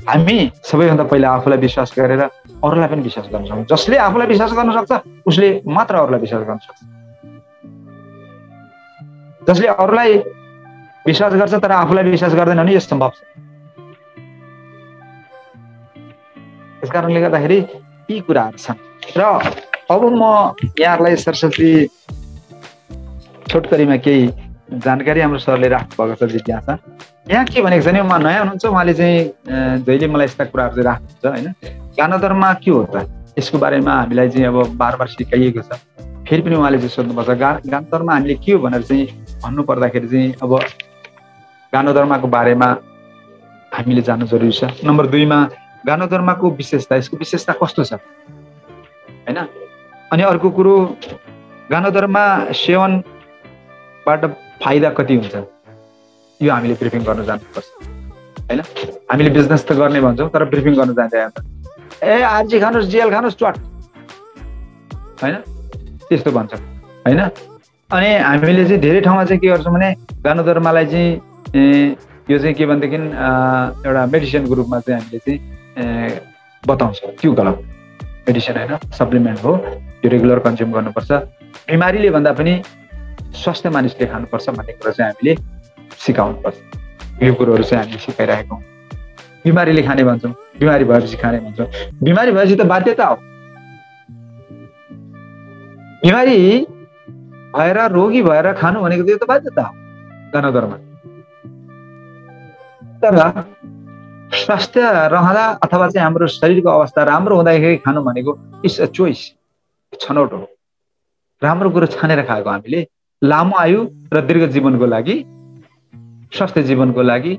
Speaker 2: हामी सबैभन्दा पहिला आफूलाई विश्वास गरेर अरूलाई पनि विश्वास गर्न सक्छौँ। जसले आफूलाई विश्वास गर्न सक्छ उसले मात्र अरूलाई विश्वास गर्न सक्छ। जसले अरूलाई विश्वास गर्छ तर आफूलाई विश्वास गर्दैन भने यो सम्भव छ। त्यस कारणले गर्दाखेरि यी कुराहरू छन्। र अब म यहाँहरूलाई सरस्वती छोटकरीमा केही जानकारी हाम्रो सरले राख्नु भएको छ जिज्ञासा। यहाँ के भनेको छ भने, उहाँ नयाँ हुनुहुन्छ, उहाँले चाहिँ जहिले मलाई यस्ता कुराहरू चाहिँ राख्नुहुन्छ होइन। ज्ञानोदरमा के हो त, यसको बारेमा हामीलाई चाहिँ अब बार बार सिकाइएको छ। फेरि पनि उहाँले चाहिँ सोध्नुपर्छ ज्ञानोदरमा हामीले के हो भनेर चाहिँ भन्नु पर्दाखेरि चाहिँ अब ज्ञानोदर्माको बारेमा हामीले जान्नु जरुरी छ। नम्बर 2 मा ज्ञानोदर्माको विशेषता, यसको विशेषता कस्तो छ हैन। अनि अर्को कुरो, ज्ञानोदर्मा सेवनबाट फाइदा कति हुन्छ, यो हामीले ब्रिफिङ गर्न जानुपर्छ हैन। हामीले बिजनेस त गर्ने भन्छौँ तर ब्रिफिङ गर्न जान्दैन। आरजी खानुस्, जेल खानुस्, चट हैन, त्यस्तो भन्छौँ हैन। अनि हामीले चाहिँ धेरै ठाउँमा चाहिँ के गर्छौँ भने ज्ञानोदर्मालाई चाहिँ यो चाहिँ के भनेदेखि एउटा मेडिसिनको रूपमा चाहिँ हामीले चाहिँ बताउँछौँ। त्यो गलत, मेडिसिन होइन, सप्लिमेन्ट हो, यो रेगुलर कन्ज्युम गर्नुपर्छ। बिमारीले भन्दा पनि स्वास्थ्य मानिसले खानुपर्छ भन्ने कुरा चाहिँ हामीले सिकाउनुपर्छ। यो कुरोहरू चाहिँ हामीले सिकाइरहेको हौँ। बिमारीले खाने भन्छौँ, बिमारी भएपछि खाने भन्छौँ। बिमारी भएपछि त बाध्यता हो। बिमारी भएर, रोगी भएर खानु भनेको त्यो त बाध्यता हो ज्ञानोदरमा। तर स्वास्थ्य रहँदा अथवा चाहिँ हाम्रो शरीरको अवस्था राम्रो हुँदाखेरि खानु भनेको इट्स अ चोइस, छनौट हो। राम्रो कुरो छानेर खाएको हामीले लामो आयु र दीर्घ जीवनको लागि, स्वस्थ जीवनको लागि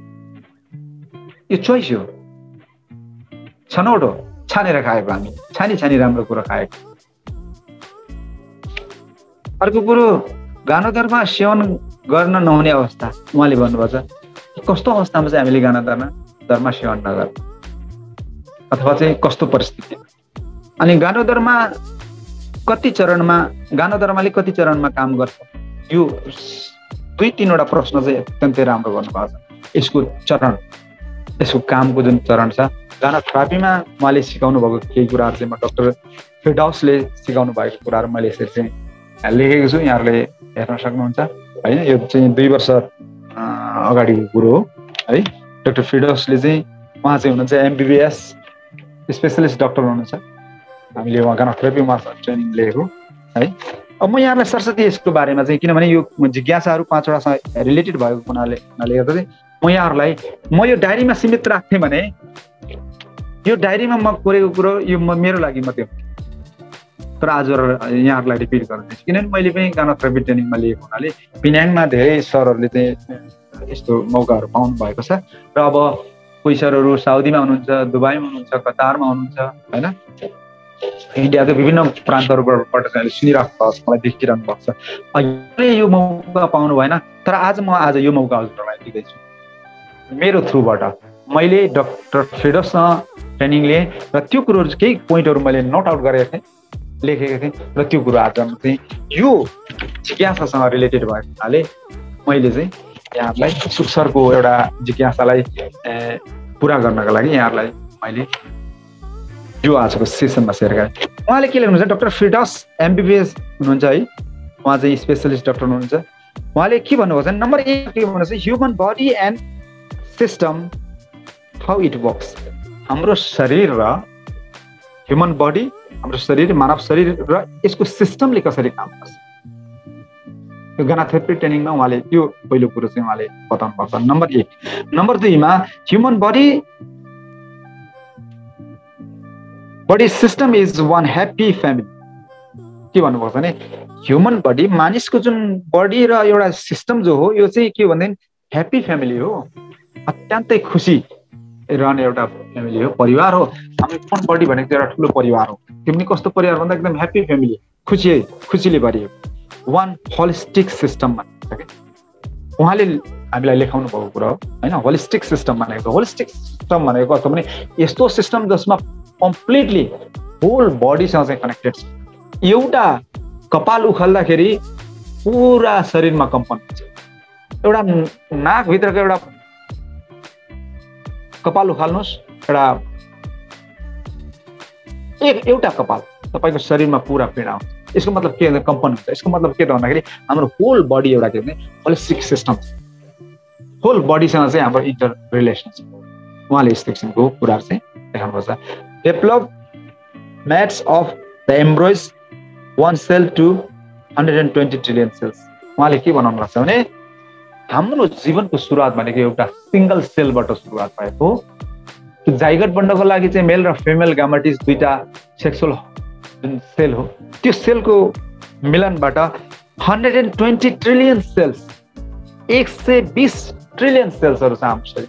Speaker 2: यो चोइस हो, छनौट हो। छानेर खाएको हामी, छानी छानी राम्रो कुरो खाएको। अर्को कुरो, ज्ञानोदरमा सेवन गर्न नहुने अवस्था उहाँले भन्नुभएको छ। कस्तो अवस्थामा चाहिँ हामीले ज्ञानोदरमा सेवन नगर्नु अथवा चाहिँ कस्तो परिस्थिति। अनि ज्ञानोदरमा कति चरणमा, ज्ञानोदर्माले कति चरणमा काम गर्छ, यो 2-3वटा प्रश्न चाहिँ अत्यन्तै राम्रो गर्नुभएको छ। यसको चरण, यसको कामको जुन चरण छ, ज्ञानोथेरापीमा उहाँले सिकाउनु भएको केही कुराहरू चाहिँ म डाक्टर फिरडौसले सिकाउनु भएको कुराहरू मैले यसरी चाहिँ लेखेको छु, यहाँहरूले हेर्न सक्नुहुन्छ होइन। यो चाहिँ 2 वर्ष अगाडिको कुरो हो है। डाक्टर फिरडौसले चाहिँ, उहाँ चाहिँ हुनुहुन्छ MBBS स्पेसलिस्ट डाक्टर हुनुहुन्छ। हामीले उहाँ ज्ञानोथेरापीमा ट्रेनिङ लिएको है। अब म यहाँलाई सरस्वती यसको बारेमा चाहिँ, किनभने यो जिज्ञासाहरू 5वटासँग रिलेटेड भएको हुनाले गर्दा चाहिँ म यहाँहरूलाई, म यो डायरीमा सीमित राख्थेँ भने यो डायरीमा म कोरेको कुरो यो मेरो लागि मात्रै हो। तर आज यहाँहरूलाई रिपिट गर्दैछु किनभने मैले पनि ज्ञानोथेरापी ट्रेनिङमा लिएको हुनाले पिनाङमा धेरै सरहरूले चाहिँ यस्तो मौकाहरू पाउनु भएको छ। र अब कोही सरहरू साउदीमा हुनुहुन्छ, दुबईमा हुनुहुन्छ, कतारमा हुनुहुन्छ होइन, इन्डियाको विभिन्न प्रान्तहरूबाट चाहिँ सुनिराख्नु भएको छ, मलाई देखिरहनु भएको छ। यो मौका पाउनु भएन, तर आज यो मौका हजुरहरूलाई दिँदैछु मेरो थ्रुबाट। मैले डाक्टर फिरडौससँग ट्रेनिङ लिएँ र त्यो कुरोहरू केही पोइन्टहरू मैले नोट आउट गरेको थिएँ लेखेका थिएँ र त्यो कुरा आज चाहिँ यो जिज्ञासासँग रिलेटेड भएको हुनाले मैले चाहिँ यहाँहरूलाई सुक्सरको एउटा जिज्ञासालाई पुरा गर्नका लागि यहाँहरूलाई मैले यो आजको सेसनमा सेयर गरेँ। उहाँले के लेख्नुहुन्छ, डाक्टर फिरदौस MBBS हुनुहुन्छ है, उहाँ चाहिँ स्पेसलिस्ट डाक्टर हुनुहुन्छ। उहाँले के भन्नुभएको छ, नम्बर 1 के भन्नुहुन्छ, human body and system how it works. हाम्रो शरीर र ह्युमन बडी, हाम्रो शरीर, मानव शरीर र यसको सिस्टमले कसरी काम गर्छ। यो गनाथेरापी ट्रेनिङमा उहाँले त्यो पहिलो कुरो चाहिँ उहाँले बताउनु भएको छ, नम्बर 1। नम्बर 2 मा human buddy system is one happy family. के भन्नुभएको छ भने ह्युमन बडी, मानिसको जुन बडी र एउटा सिस्टम जो हो यो चाहिँ के भन्दैन ह्याप्पी फ्यामिली हो, अत्यन्तै खुसी रहने एउटा फ्यामिली हो, परिवार हो। हाम्रो ह्युमन बडी भनेको एउटा ठुलो परिवार हो। त्यो पनि कस्तो परिवार भन्दा एकदम ह्याप्पी फ्यामिली, खुसीले भरिएको वान होलिस्टिक सिस्टम भन्छ कि उहाँले हामीलाई लेखाउनु भएको कुरा हो होइन। होलिस्टिक सिस्टम भनेको कस्तो भने यस्तो सिस्टम जसमा कम्प्लिटली होल बडीसँग चाहिँ कनेक्टेड छ। एउटा कपाल उखाल्दाखेरि पुरा शरीरमा कम्पन हुन्छ। एउटा नाकभित्रको एउटा कपाल उखाल्नुहोस्, एउटा कपाल तपाईँको शरीरमा पुरा पीडा हुन्छ। यसको मतलब के हुन्छ, कम्पन हुन्छ। यसको मतलब के त भन्दाखेरि हाम्रो होल बडी एउटा के भने होलिस्टिक सिस्टम छ। होल बडीसँग चाहिँ हाम्रो इन्टर रिलेसन छ। उहाँले यस्तो किसिमको कुराहरू चाहिँ देखाउनुपर्छ। Developments of the embryos 1 cell to 120 trillion cells. उहाँले के बनाउनु भएको छ भने हाम्रो जीवनको सुरुवात भनेको एउटा सिंगल सेलबाट सुरुवात भएको हो। त्यो जाइगोट बन्नको लागि चाहिँ मेल र फिमेल गामेटिज दुईटा सेक्सुअल जुन सेल हो, त्यो सेलको मिलनबाट 120 ट्रिलियन सेल्स, 120 ट्रिलियन सेल्सहरू छ हाम्रो शरीर।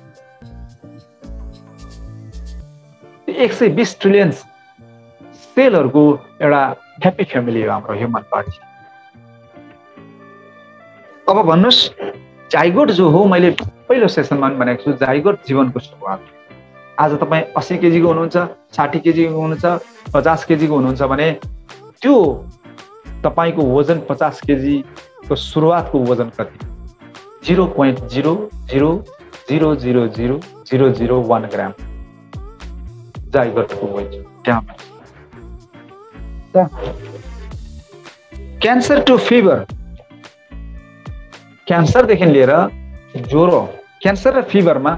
Speaker 2: 120 ट्रिलियन सेलहरूको एउटा ह्याप्पी फ्यामिली हो हाम्रो ह्युमन बडी। अब भन्नुहोस् जाइगोट जो हो, मैले पहिलो सेसनमा पनि भनेको छु, जाइगोट जीवनको सुरुवात। आज तपाईँ 80 केजीको हुनुहुन्छ, 60 केजीको हुनुहुन्छ, 50 केजीको हुनुहुन्छ भने त्यो तपाईँको वजन 50 केजीको सुरुवातको वजन कति? 0.0000001 ग्राम जाइगोटको वेट। क्यान्सर टु फिभर, क्यान्सरदेखि लिएर ज्वरो, क्यान्सर र फिभरमा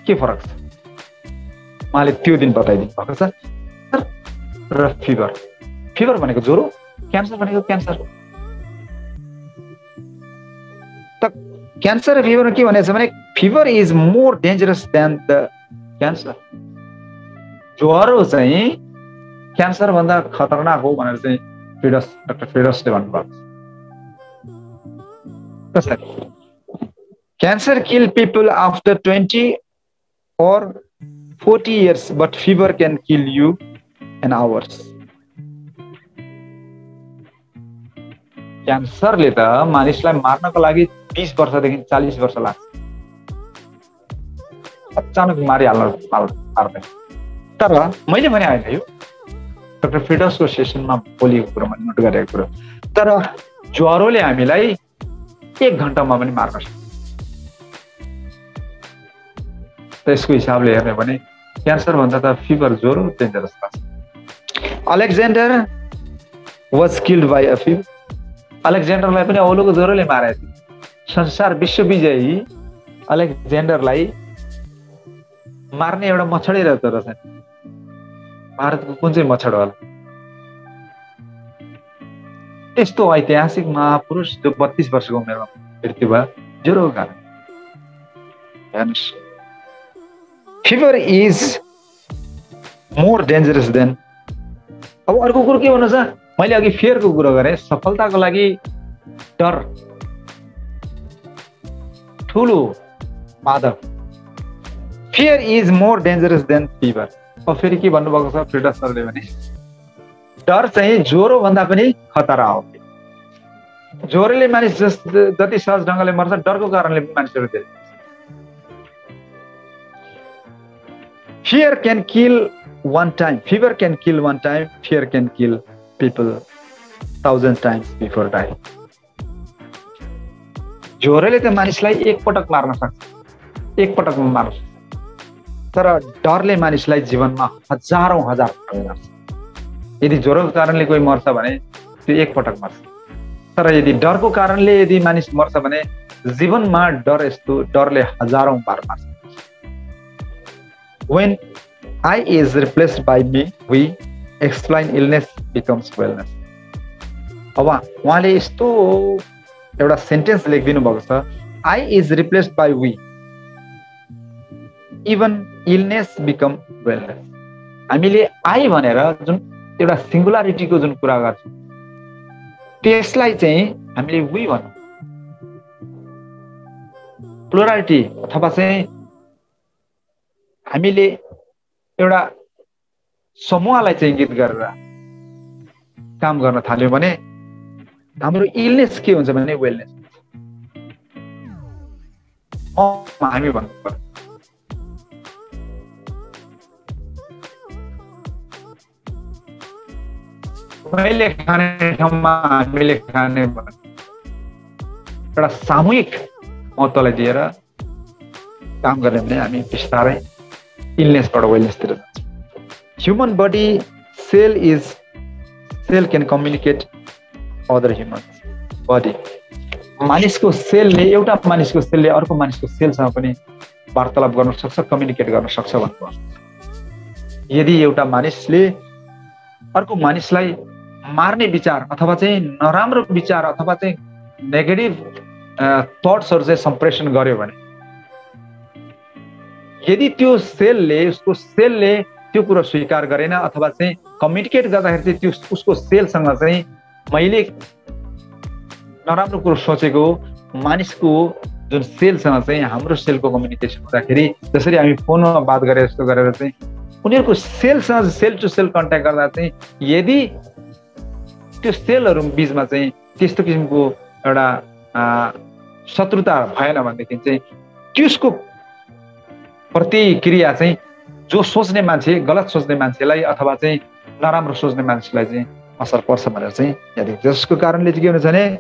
Speaker 2: के फरक छ उहाँले त्यो दिन बताइदिनु भएको छ। र फिभर भनेको ज्वरो, क्यान्सर भनेको क्यान्सर। त क्यान्सर र फिभरमा के भनेको छ भने fever is more dangerous than the cancer. ज्वरो चाहिँ क्यान्सर भन्दा खतरनाक हो भनेर चाहिँ डाक्टर फिरदौसले भन्नुभएको छ। Cancer kill people after 20 or 40 years, but fever can kill you in hours. क्यान्सरले त मानिसलाई मार्नको लागि 20 वर्षदेखि 40 वर्ष लाग्छ। अचानक मार्दैन। तर मैले भने होइन, यो डाक्टर फिरदौसको सेसनमा बोलेको कुरो, मैले नोट गरेको कुरो। तर ज्वरोले हामीलाई 1 घन्टामा पनि मार्न सक्छ। त्यसको हिसाबले हेर्ने भने क्यान्सर भन्दा त फिभर, ज्वरो डेन्जरस लाग्छ। Alexander was killed by a fever. अलेक्जेन्डरलाई पनि औलोको ज्वरोले मारेको थियो। संसार विश्वविजयी अलेक्जेन्डरलाई मार्ने एउटा मच्छडै रहेछ र चाहिँ भारतको कुन चाहिँ मच्छड होला? यस्तो ऐतिहासिक महापुरुष जो 32 वर्षको उमेरमा मृत्यु भयो ज्वरोको कारण। हेर्नुहोस्, fever is more dangerous than. अब अर्को कुरो के भन्नु छ, मैले अघि फेयरको कुरो गरेँ, सफलताको लागि डर ठुलो बाधक। Fear is more dangerous than fever. अब फेरि के भन्नुभएको छ फिरदौस सरले भने डर चाहिँ ज्वरो भन्दा पनि खतरा हो। ज्वरोले मानिस जति सहज ढङ्गले मर्छ, डरको कारणले मानिसहरू धेरै। Fear can kill one time. Fever can kill one time. Fear can kill people 1,000 times before dying. ज्वरोले त मानिसलाई एकपटक मार्न सक्छ, एकपटकमा मार्न सक्छ, तर डरले मानिसलाई जीवनमा हजारौं हजार पटक मार्छ। यदि ज्वरोको कारणले कोही मर्छ भने त्यो एकपटक मर्छ, तर यदि डरको कारणले यदि मानिस मर्छ भने जीवनमा डरले हजारौं बार मार्छ। When I is replaced by me, we explain illness becomes wellness. अब उहाँले यस्तो एउटा सेन्टेन्स लेखिदिनु भएको छ, I is replaced by we, even illness become wellness. हामीले I भनेर जुन एउटा सिंगुलारिटीको जुन कुरा गर्छौँ त्यसलाई चाहिँ हामीले we भन्छौँ। प्लुरालिटी अथवा चाहिँ हामीले एउटा समूहलाई चाहिँ इङ्गित गरेर काम गर्न थाल्यौँ भने हाम्रो इलनेस के हुन्छ भने वेलनेस। हामी भन्नु पर्छ मैले खाने ठाउँमा हामीले खाने एउटा सामूहिक महत्त्वलाई दिएर काम गर्ने भने हामी बिस्तारै इलनेसबाट वेलनेसतिर जान्छौँ। Human body cell can communicate other human body. मानिसको सेलले एउटा मानिसको सेलले अर्को मानिसको सेलसँग पनि वार्तालाप गर्न सक्छ, कम्युनिकेट गर्न सक्छ भन्नुपर्छ। यदि एउटा मानिसले अर्को मानिसलाई मार्ने विचार अथवा चाहिँ नराम्रो विचार अथवा चाहिँ नेगेटिभ थट्सहरू चाहिँ सम्प्रेषण गर्यो भने यदि त्यो उसको सेलले त्यो कुरो स्वीकार गरेन अथवा चाहिँ कम्युनिकेट गर्दाखेरि चाहिँ त्यो उसको सेलसँग चाहिँ मैले नराम्रो कुरो सोचेको मानिसको जुन सेलसँग चाहिँ हाम्रो सेलको कम्युनिकेसन हुँदाखेरि जसरी हामी फोनमा बात गरे जस्तो गरेर चाहिँ उनीहरूको सेलसँग सेल टु सेल कन्ट्याक्ट गर्दा चाहिँ यदि त्यो सेलहरू बिचमा चाहिँ त्यस्तो किसिमको एउटा शत्रुता भएन भनेदेखि चाहिँ त्यसको प्रतिक्रिया चाहिँ जो सोच्ने मान्छे गलत सोच्ने मान्छेलाई अथवा चाहिँ नराम्रो सोच्ने मान्छेलाई चाहिँ असर पर्छ भनेर चाहिँ याद दिन्छ। जसको कारणले चाहिँ के हुन्छ भने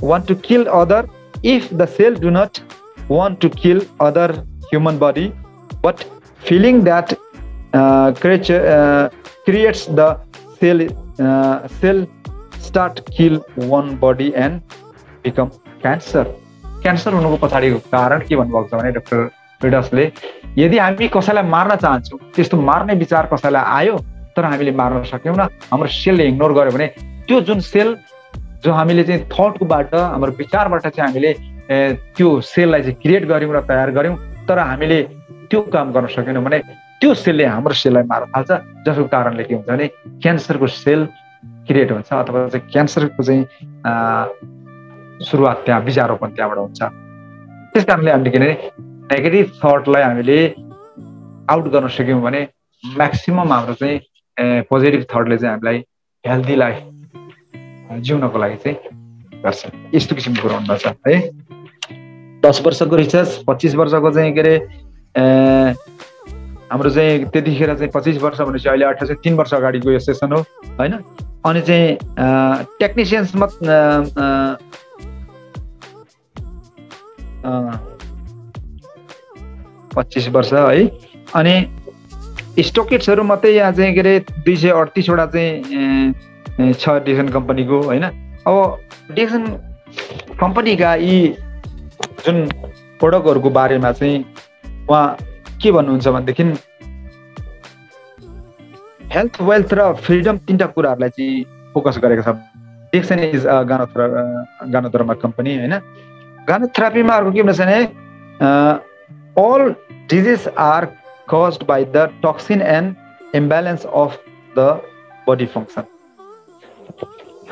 Speaker 2: want to kill other if the cell do not want to kill other human body but feeling that creates the cell start kill one body and become cancer. Cancer हुनुको पछाडिको कारण के भन्नुभएको छ भने डाक्टर फ्रिडसले यदि हामी कसैलाई मार्न चाहन्छौँ त्यस्तो मार्ने विचार कसैलाई आयो तर हामीले मार्न सक्यौँ न, हाम्रो सेलले इग्नोर गर्यो भने त्यो जुन सेल जो हामीले चाहिँ थटकोबाट हाम्रो विचारबाट चाहिँ हामीले त्यो सेललाई चाहिँ क्रिएट गर्यौँ र तयार गर्यौँ तर हामीले त्यो काम गर्न सकेनौँ भने त्यो सेलले हाम्रो सेललाई मार्न थाल्छ। जसको कारणले के हुन्छ भने क्यान्सरको सेल क्रिएट हुन्छ अथवा चाहिँ क्यान्सरको चाहिँ सुरुवात त्यहाँ बिजारोपण त्यहाँबाट हुन्छ। त्यस कारणले हामीले किनभने नेगेटिभ थटलाई हामीले आउट गर्न सक्यौँ भने म्याक्सिमम हाम्रो चाहिँ पोजिटिभ थटले चाहिँ हामीलाई हेल्दी लाइफ जिउनको लागि चाहिँ गर्छ। यस्तो किसिमको कुरो हुनुपर्छ है। 10 वर्षको रिसर्च 25 वर्षको चाहिँ के अरे हाम्रो चाहिँ त्यतिखेर चाहिँ 25 वर्ष भनेपछि अहिले 3 वर्ष अगाडिको यो सेसन हो होइन। अनि चाहिँ टेक्निसियन्समा 25 वर्ष है। अनि स्टोकेट्सहरू मात्रै यहाँ चाहिँ के अरे 238 वटा चाहिँ छ डिक्सन कम्पनीको होइन। अब डिक्सन कम्पनीका यी जुन प्रोडक्टहरूको बारेमा चाहिँ उहाँ के भन्नुहुन्छ भनेदेखि हेल्थ वेल्थ र फ्रिडम तीनटा कुराहरूलाई चाहिँ फोकस गरेको छ। डिक्सन इज गानोथेरापी कम्पनी होइन। गानोथेरापीमा अर्को के भन्छ भने all diseases are caused by the toxin and imbalance of the body function.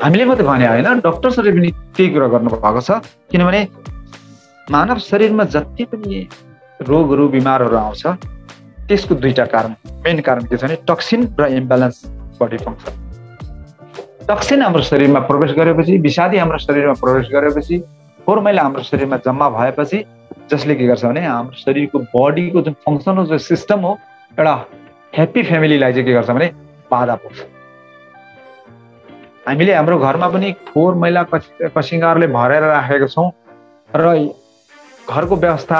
Speaker 2: हामीले मात्रै भने होइन, डक्टर्सहरूले पनि त्यही कुरा गर्नुभएको छ। किनभने मानव शरीरमा जति पनि रोगहरू बिमारहरू आउँछ त्यसको दुईटा कारण, मेन कारण के छ भने टक्सिन र इम्ब्यालेन्स बडी फङ्सन। टक्सिन हाम्रो शरीरमा प्रवेश गरेपछि, विषादी हाम्रो शरीरमा प्रवेश गरेपछि, फोहोर मैला हाम्रो शरीरमा जम्मा भएपछि जसले के गर्छ भने हाम्रो शरीरको बडीको जुन फङ्सन हो, जो सिस्टम हो, एउटा ह्याप्पी फ्यामिलीलाई चाहिँ के गर्छ भने बाधा पुग्छ। हामीले हाम्रो घरमा पनि फोहोर मैला कसिङ्गारले भरेर राखेको छौँ र घरको व्यवस्था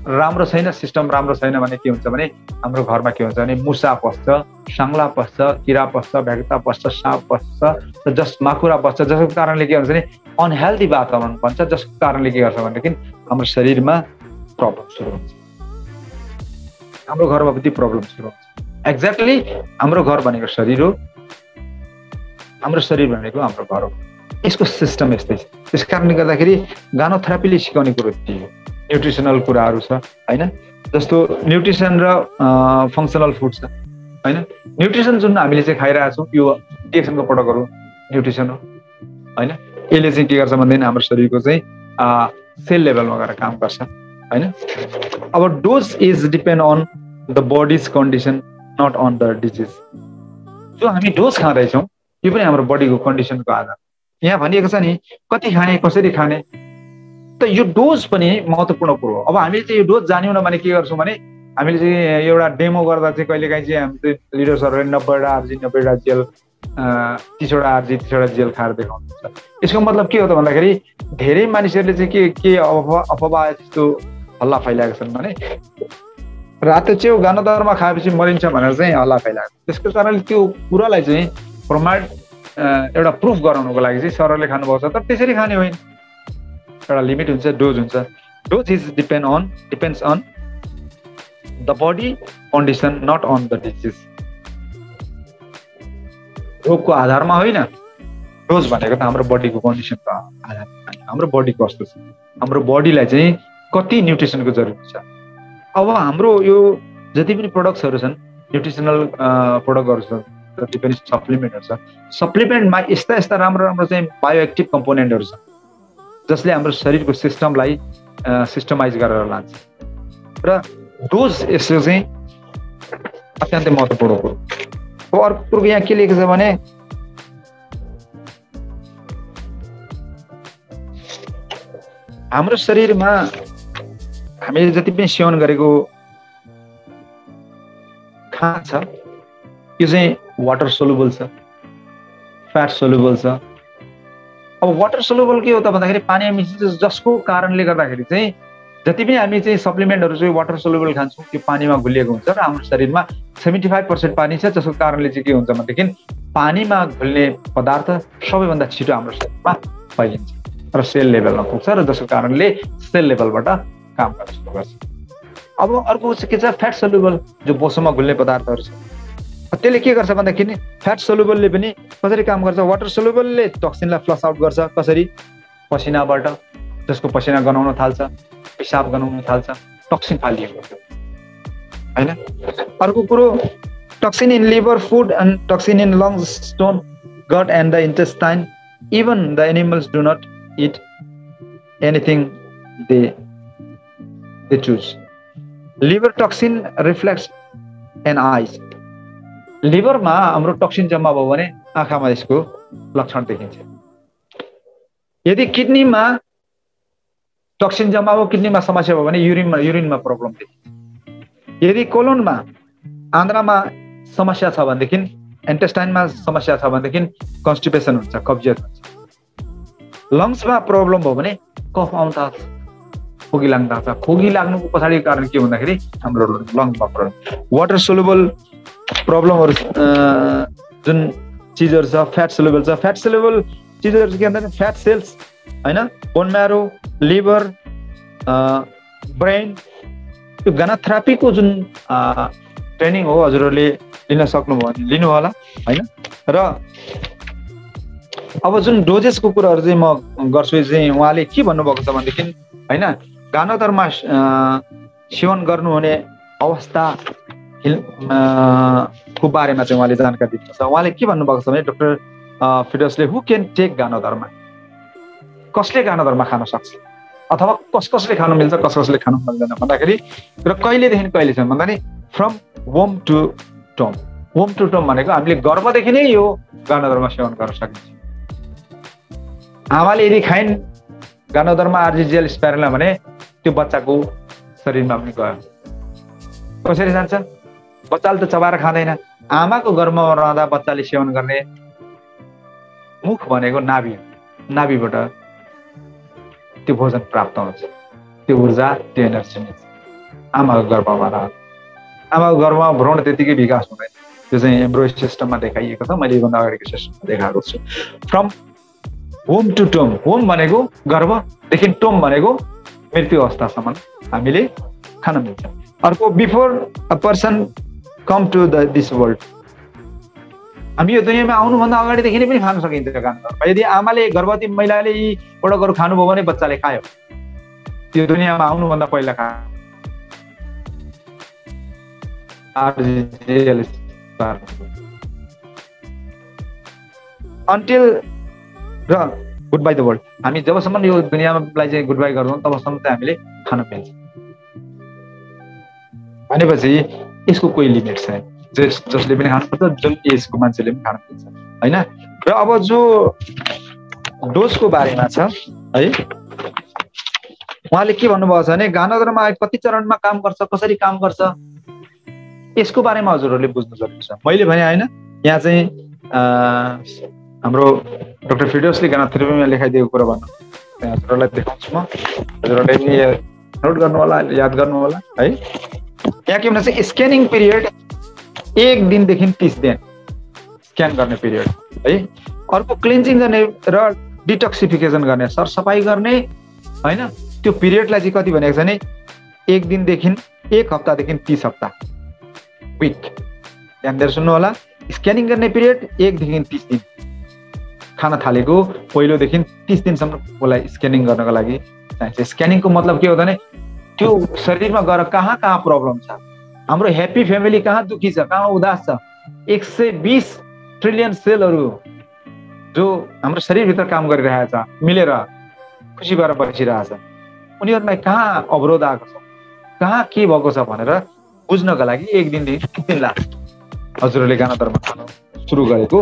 Speaker 2: राम्रो छैन, सिस्टम राम्रो छैन भने के हुन्छ भने हाम्रो घरमा के हुन्छ भने मुसा पस्छ, साङ्ला पस्छ, किरा पस्छ, भ्यागुता पस्छ, साँप पस्छ र माकुरा पस्छ, जसको कारणले के हुन्छ भने अनहेल्दी वातावरण बन्छ, जसको कारणले के गर्छ भनेदेखि हाम्रो शरीरमा प्रब्लम सुरु हुन्छ, हाम्रो घरमा पनि प्रब्लम सुरु हुन्छ। एक्ज्याक्टली हाम्रो घर भनेको शरीर हो, हाम्रो शरीर भनेको हाम्रो घर हो, यसको सिस्टम यस्तै छ। त्यस कारणले गर्दाखेरि गानोथेरापीले सिकाउने कुरो त्यही हो, न्युट्रिसनल कुराहरू छ होइन, जस्तो न्युट्रिसन र फङ्सनल फुड छ होइन। न्युट्रिसन जुन हामीले चाहिँ खाइरहेको छौँ यो डिएक्सनको प्रडक्टहरू न्युट्रिसन हो होइन। यसले चाहिँ के गर्छ भन्दैन हाम्रो शरीरको चाहिँ सेल लेभलमा गएर काम गर्छ होइन। अब dose is depend on the body's condition, not on the disease. जो हामी डोज खाँदैछौँ यो पनि हाम्रो बडीको कन्डिसनको आधार। यहाँ भनिएको छ नि कति खाने, कसरी खाने, त यो डोज पनि महत्त्वपूर्ण कुरो हो। अब हामीले चाहिँ यो डोज जान्यौँ न भने के गर्छौँ भने हामीले चाहिँ एउटा डेमो गर्दा चाहिँ कहिलेकाहीँ चाहिँ हामी लिडर्सहरूले 90 आरजी 90 जेल 30 आरजी 30 जेल खाएर देखाउनुहुन्छ। यसको मतलब के हो त भन्दाखेरि धेरै मानिसहरूले चाहिँ के अफवाह त्यस्तो हल्ला फैलाएका छन् भने रातो च्याउ गानोदरमा खाएपछि मरिन्छ भनेर चाहिँ हल्ला फैलाएको। त्यसको कारणले त्यो कुरालाई चाहिँ प्रमाण एउटा प्रुफ गराउनुको लागि चाहिँ सरहरूले खानुभएको छ, तर त्यसरी खाने होइन, एउटा लिमिट हुन्छ, डोज हुन्छ। Dose is depends on the body condition, not on the disease. रोगको आधारमा होइन, डोज भनेको त हाम्रो बडीको कन्डिसनको आधारमा, हाम्रो बडी कस्तो छ, हाम्रो बडीलाई चाहिँ कति न्युट्रिसनको जरुरत छ। अब हाम्रो यो जति पनि प्रडक्ट्सहरू छन्, न्युट्रिसनल प्रडक्टहरू छन्, जति पनि सप्लिमेन्टहरू छ, सप्लिमेन्टमा यस्ता यस्ता राम्रो राम्रो चाहिँ बायोएक्टिभ कम्पोनेन्टहरू छ जसले हाम्रो शरीरको सिस्टमलाई सिस्टमाइज गरेर लान्छ र डोज यसो चाहिँ अत्यन्तै महत्त्वपूर्ण कुरो। अब अर्को कुरो यहाँ के लेखेको छ भने हाम्रो शरीरमा हामीले जति पनि सेवन गरेको खाना छ यो चाहिँ वाटर सोलुबल छ, फ्याट सोलुबल छ। अब वाटर सोलुबल के हो त भन्दाखेरि पानीमा मिसिन्छ, जसको कारणले गर्दाखेरि चाहिँ जति पनि हामी चाहिँ सप्लिमेन्टहरू चाहिँ वाटर सोलुबल खान्छौँ त्यो पानीमा घुलिएको हुन्छ र हाम्रो शरीरमा 75% पानी छ, जसको कारणले चाहिँ के हुन्छ भनेदेखि पानीमा घुल्ने पदार्थ सबैभन्दा छिटो हाम्रो शरीरमा फैलिन्छ र सेल लेभलमा पुग्छ र जसको कारणले सेल लेभलबाट काम गर्न सुरु गर्छ। अब अर्को के छ फ्याट सोलुबल, जो बोसोमा घुल्ने पदार्थहरू छ, त्यसले के गर्छ भन्दाखेरि फ्याट सोलुबलले पनि कसरी काम गर्छ, वाटर सोलुबलले टक्सिनलाई फ्लस आउट गर्छ, कसरी पसिनाबाट, जसको पसिना गनाउन थाल्छ, पिसाब गनाउन थाल्छ, टक्सिन फालिएको होइन। अर्को कुरो toxin in liver, food and toxin in lungs, stone, gut and the intestine, even the animals do not eat anything they choose. Liver toxin reflects an eyes. लिभरमा हाम्रो टक्सिन जम्मा भयो भने आँखामा यसको लक्षण देखिन्छ। यदि किडनीमा टक्सिन जम्मा भयो, किडनीमा समस्या भयो भने युरिनमा प्रब्लम देखिन्छ। यदि कोलोनमा आन्द्रामा समस्या छ भनेदेखि, इन्टेस्टाइनमा समस्या छ भनेदेखि कन्स्टिपेसन हुन्छ, कब्जियत हुन्छ। लङ्समा प्रब्लम भयो भने कफ आउन थाल्छ, खोकी लाग्न थाल्छ। खोकी लाग्नुको पछाडिको कारण के भन्दाखेरि हाम्रो लङ्समा प्रब्लम। वाटर सोलुबल प्रब्लमहरू जुन चिजहरू छ, फ्याट सोलुबल छ। फ्याट सोलुबल चिजहरू के भन्दा फ्याट सेल्स होइन, बोन म्यारो, लिभर, ब्रेन। यो गानोथेरापीको जुन ट्रेनिङ हो हजुरहरूले लिन सक्नुभयो भने लिनु होला होइन। र अब जुन डोजेसको कुराहरू चाहिँ म गर्छु चाहिँ उहाँले के भन्नुभएको छ भनेदेखि होइन, गानोदरमा सेवन गर्नुहुने अवस्था को बारेमा चाहिँ उहाँले जानकारी दिनुहुन्छ। उहाँले के भन्नुभएको छ भने डाक्टर फिडसले, हु क्यान टेक गानोदरमा, कसले गानोदरमा खान सक्छ अथवा कसले खानु मिल्छ, कसले खानु मिल्दैन भन्दाखेरि र कहिलेदेखि कहिलेसम्म भन्दाखेरि from womb to tomb. Womb to tomb भनेको हामीले गर्भदेखि नै यो गानोदरमा सेवन गर्न सकिन्छ। आमाले यदि खाइन् गानोदरमा आरजी जेल स्पाइरुलिना भने त्यो बच्चाको शरीरमा पनि गयो। कसरी जान्छ? बच्चाले त चबाएर खाँदैन। आमाको गर्भमा रहँदा बच्चाले सेवन गर्ने मुख भनेको नाभि, नाभिबाट त्यो भोजन प्राप्त हुन्छ, त्यो ऊर्जा, त्यो एनर्जी मिल्छ आमाको गर्भमा रहन्छ। आमाको गर्भमा भ्रूण त्यतिकै विकास हुँदैन, त्यो चाहिँ एम्ब्रियो सिस्टममा देखाइएको छ, मैले योभन्दा अगाडिको सेसनमा देखाएको छु। From home to tomb, home भनेको गर्भदेखि टोम भनेको मृत्यु अवस्थासम्म हामीले खान मिल्छ। अर्को before a person come to this world, हामी यो दुनियाँमा आउनुभन्दा अगाडिदेखि नै पनि खान सकिन्छ खाना। यदि आमाले गर्भवती महिलाले यी प्रोडक्टहरू खानुभयो भने बच्चाले खायो, त्यो दुनियाँमा आउनुभन्दा पहिला अन्टिल र गुड बाई द वर्ल्ड, हामी जबसम्म यो दुनियाँलाई चाहिँ गुड बाई गर्छौँ तबसम्म चाहिँ हामीले खान मिल्छ। भनेपछि यसको कोही लिमिट छैन, जसले पनि खानुपर्छ, जुन एजको मान्छेले पनि खान मिल्छ होइन। र अब जो डोजको बारेमा छ है, उहाँले के भन्नुभएको छ भने गानोद्रमा कति चरणमा काम गर्छ, कसरी काम गर्छ, यसको बारेमा हजुरहरूले बुझ्नु जरुरी छ। मैले भने होइन, यहाँ चाहिँ हाम्रो डाक्टर फिडोसले गानाथेरापीमा लेखाइदिएको कुरा भन्नु हजुरहरूलाई देखाउँछु म, हजुरहरूले नोट गर्नु होला, याद गर्नु होला है। यहाँ के भन्छ, स्क्यानिङ पिरियड 1 दिनदेखि 30 दिन स्क्यान गर्ने पिरियड है। अर्को क्लिन्जिङ गर्ने र डिटक्सिफिकेसन गर्ने, सरसफाइ गर्ने होइन, त्यो पिरियडलाई चाहिँ कति भनेको छ भने 1 दिनदेखि 1 हप्तादेखि 30 हप्ता, विक। ध्यान दिएर सुन्नु होला, स्क्यानिङ गर्ने पिरियड 1 देखि 30 दिन, खान थालेको पहिलोदेखि 30 दिनसम्मलाई स्क्यानिङ गर्नको लागि चाहिन्छ। स्क्यानिङको मतलब के हो भने त्यो शरीरमा गएर कहाँ कहाँ प्रब्लम छ, हाम्रो ह्याप्पी फ्यामिली कहाँ दुखी छ, कहाँ उदास छ, 120 ट्रिलियन सेलहरू जो हाम्रो शरीरभित्र काम गरिरहेछ, मिलेर खुसी भएर बसिरहेछ, उनीहरूलाई कहाँ अवरोध आएको छ, कहाँ के भएको छ भनेर बुझ्नको लागि 1 दिनदेखि 30 दिन लाग्छ। हजुरहरूले गानाधर्म खान सुरु गरेको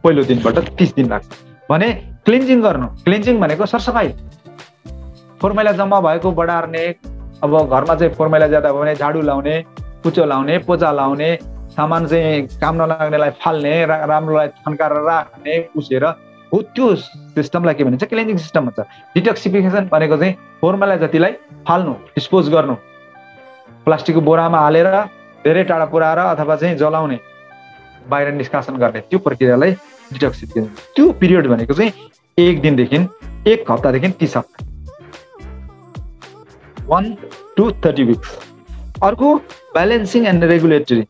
Speaker 2: पहिलो दिनबाट 30 दिन लाग्छ भने क्लिन्जिङ गर्नु। क्लिन्जिङ भनेको सरसफाइ, फोहोर मैला जम्मा भएको बढार्ने, अब घरमा चाहिँ फोहोर मैला ज्यादा भयो भने झाडु लाउने, कुचो लाउने, पोचा लाउने, सामान चाहिँ काम नलाग्नेलाई फाल्ने, राम्रोलाई थन्काएर राख्ने, पुसेर हो, त्यो सिस्टमलाई के भनिन्छ, क्लिन्जिङ सिस्टम भन्छ। डिटक्सिफिकेसन भनेको चाहिँ फोहोर मैला जतिलाई फाल्नु, डिस्पोज गर्नु, प्लास्टिकको बोरामा हालेर धेरै टाढा पुऱ्याएर अथवा चाहिँ जलाउने, बाहिर निष्कासन गर्ने, त्यो प्रक्रियालाई डिटक्सिफिकेसन। त्यो पिरियड भनेको चाहिँ 1 दिनदेखि 1 हप्तादेखि 30 हप्ता, 1 to 30 weeks। अर्को balancing and regulatory,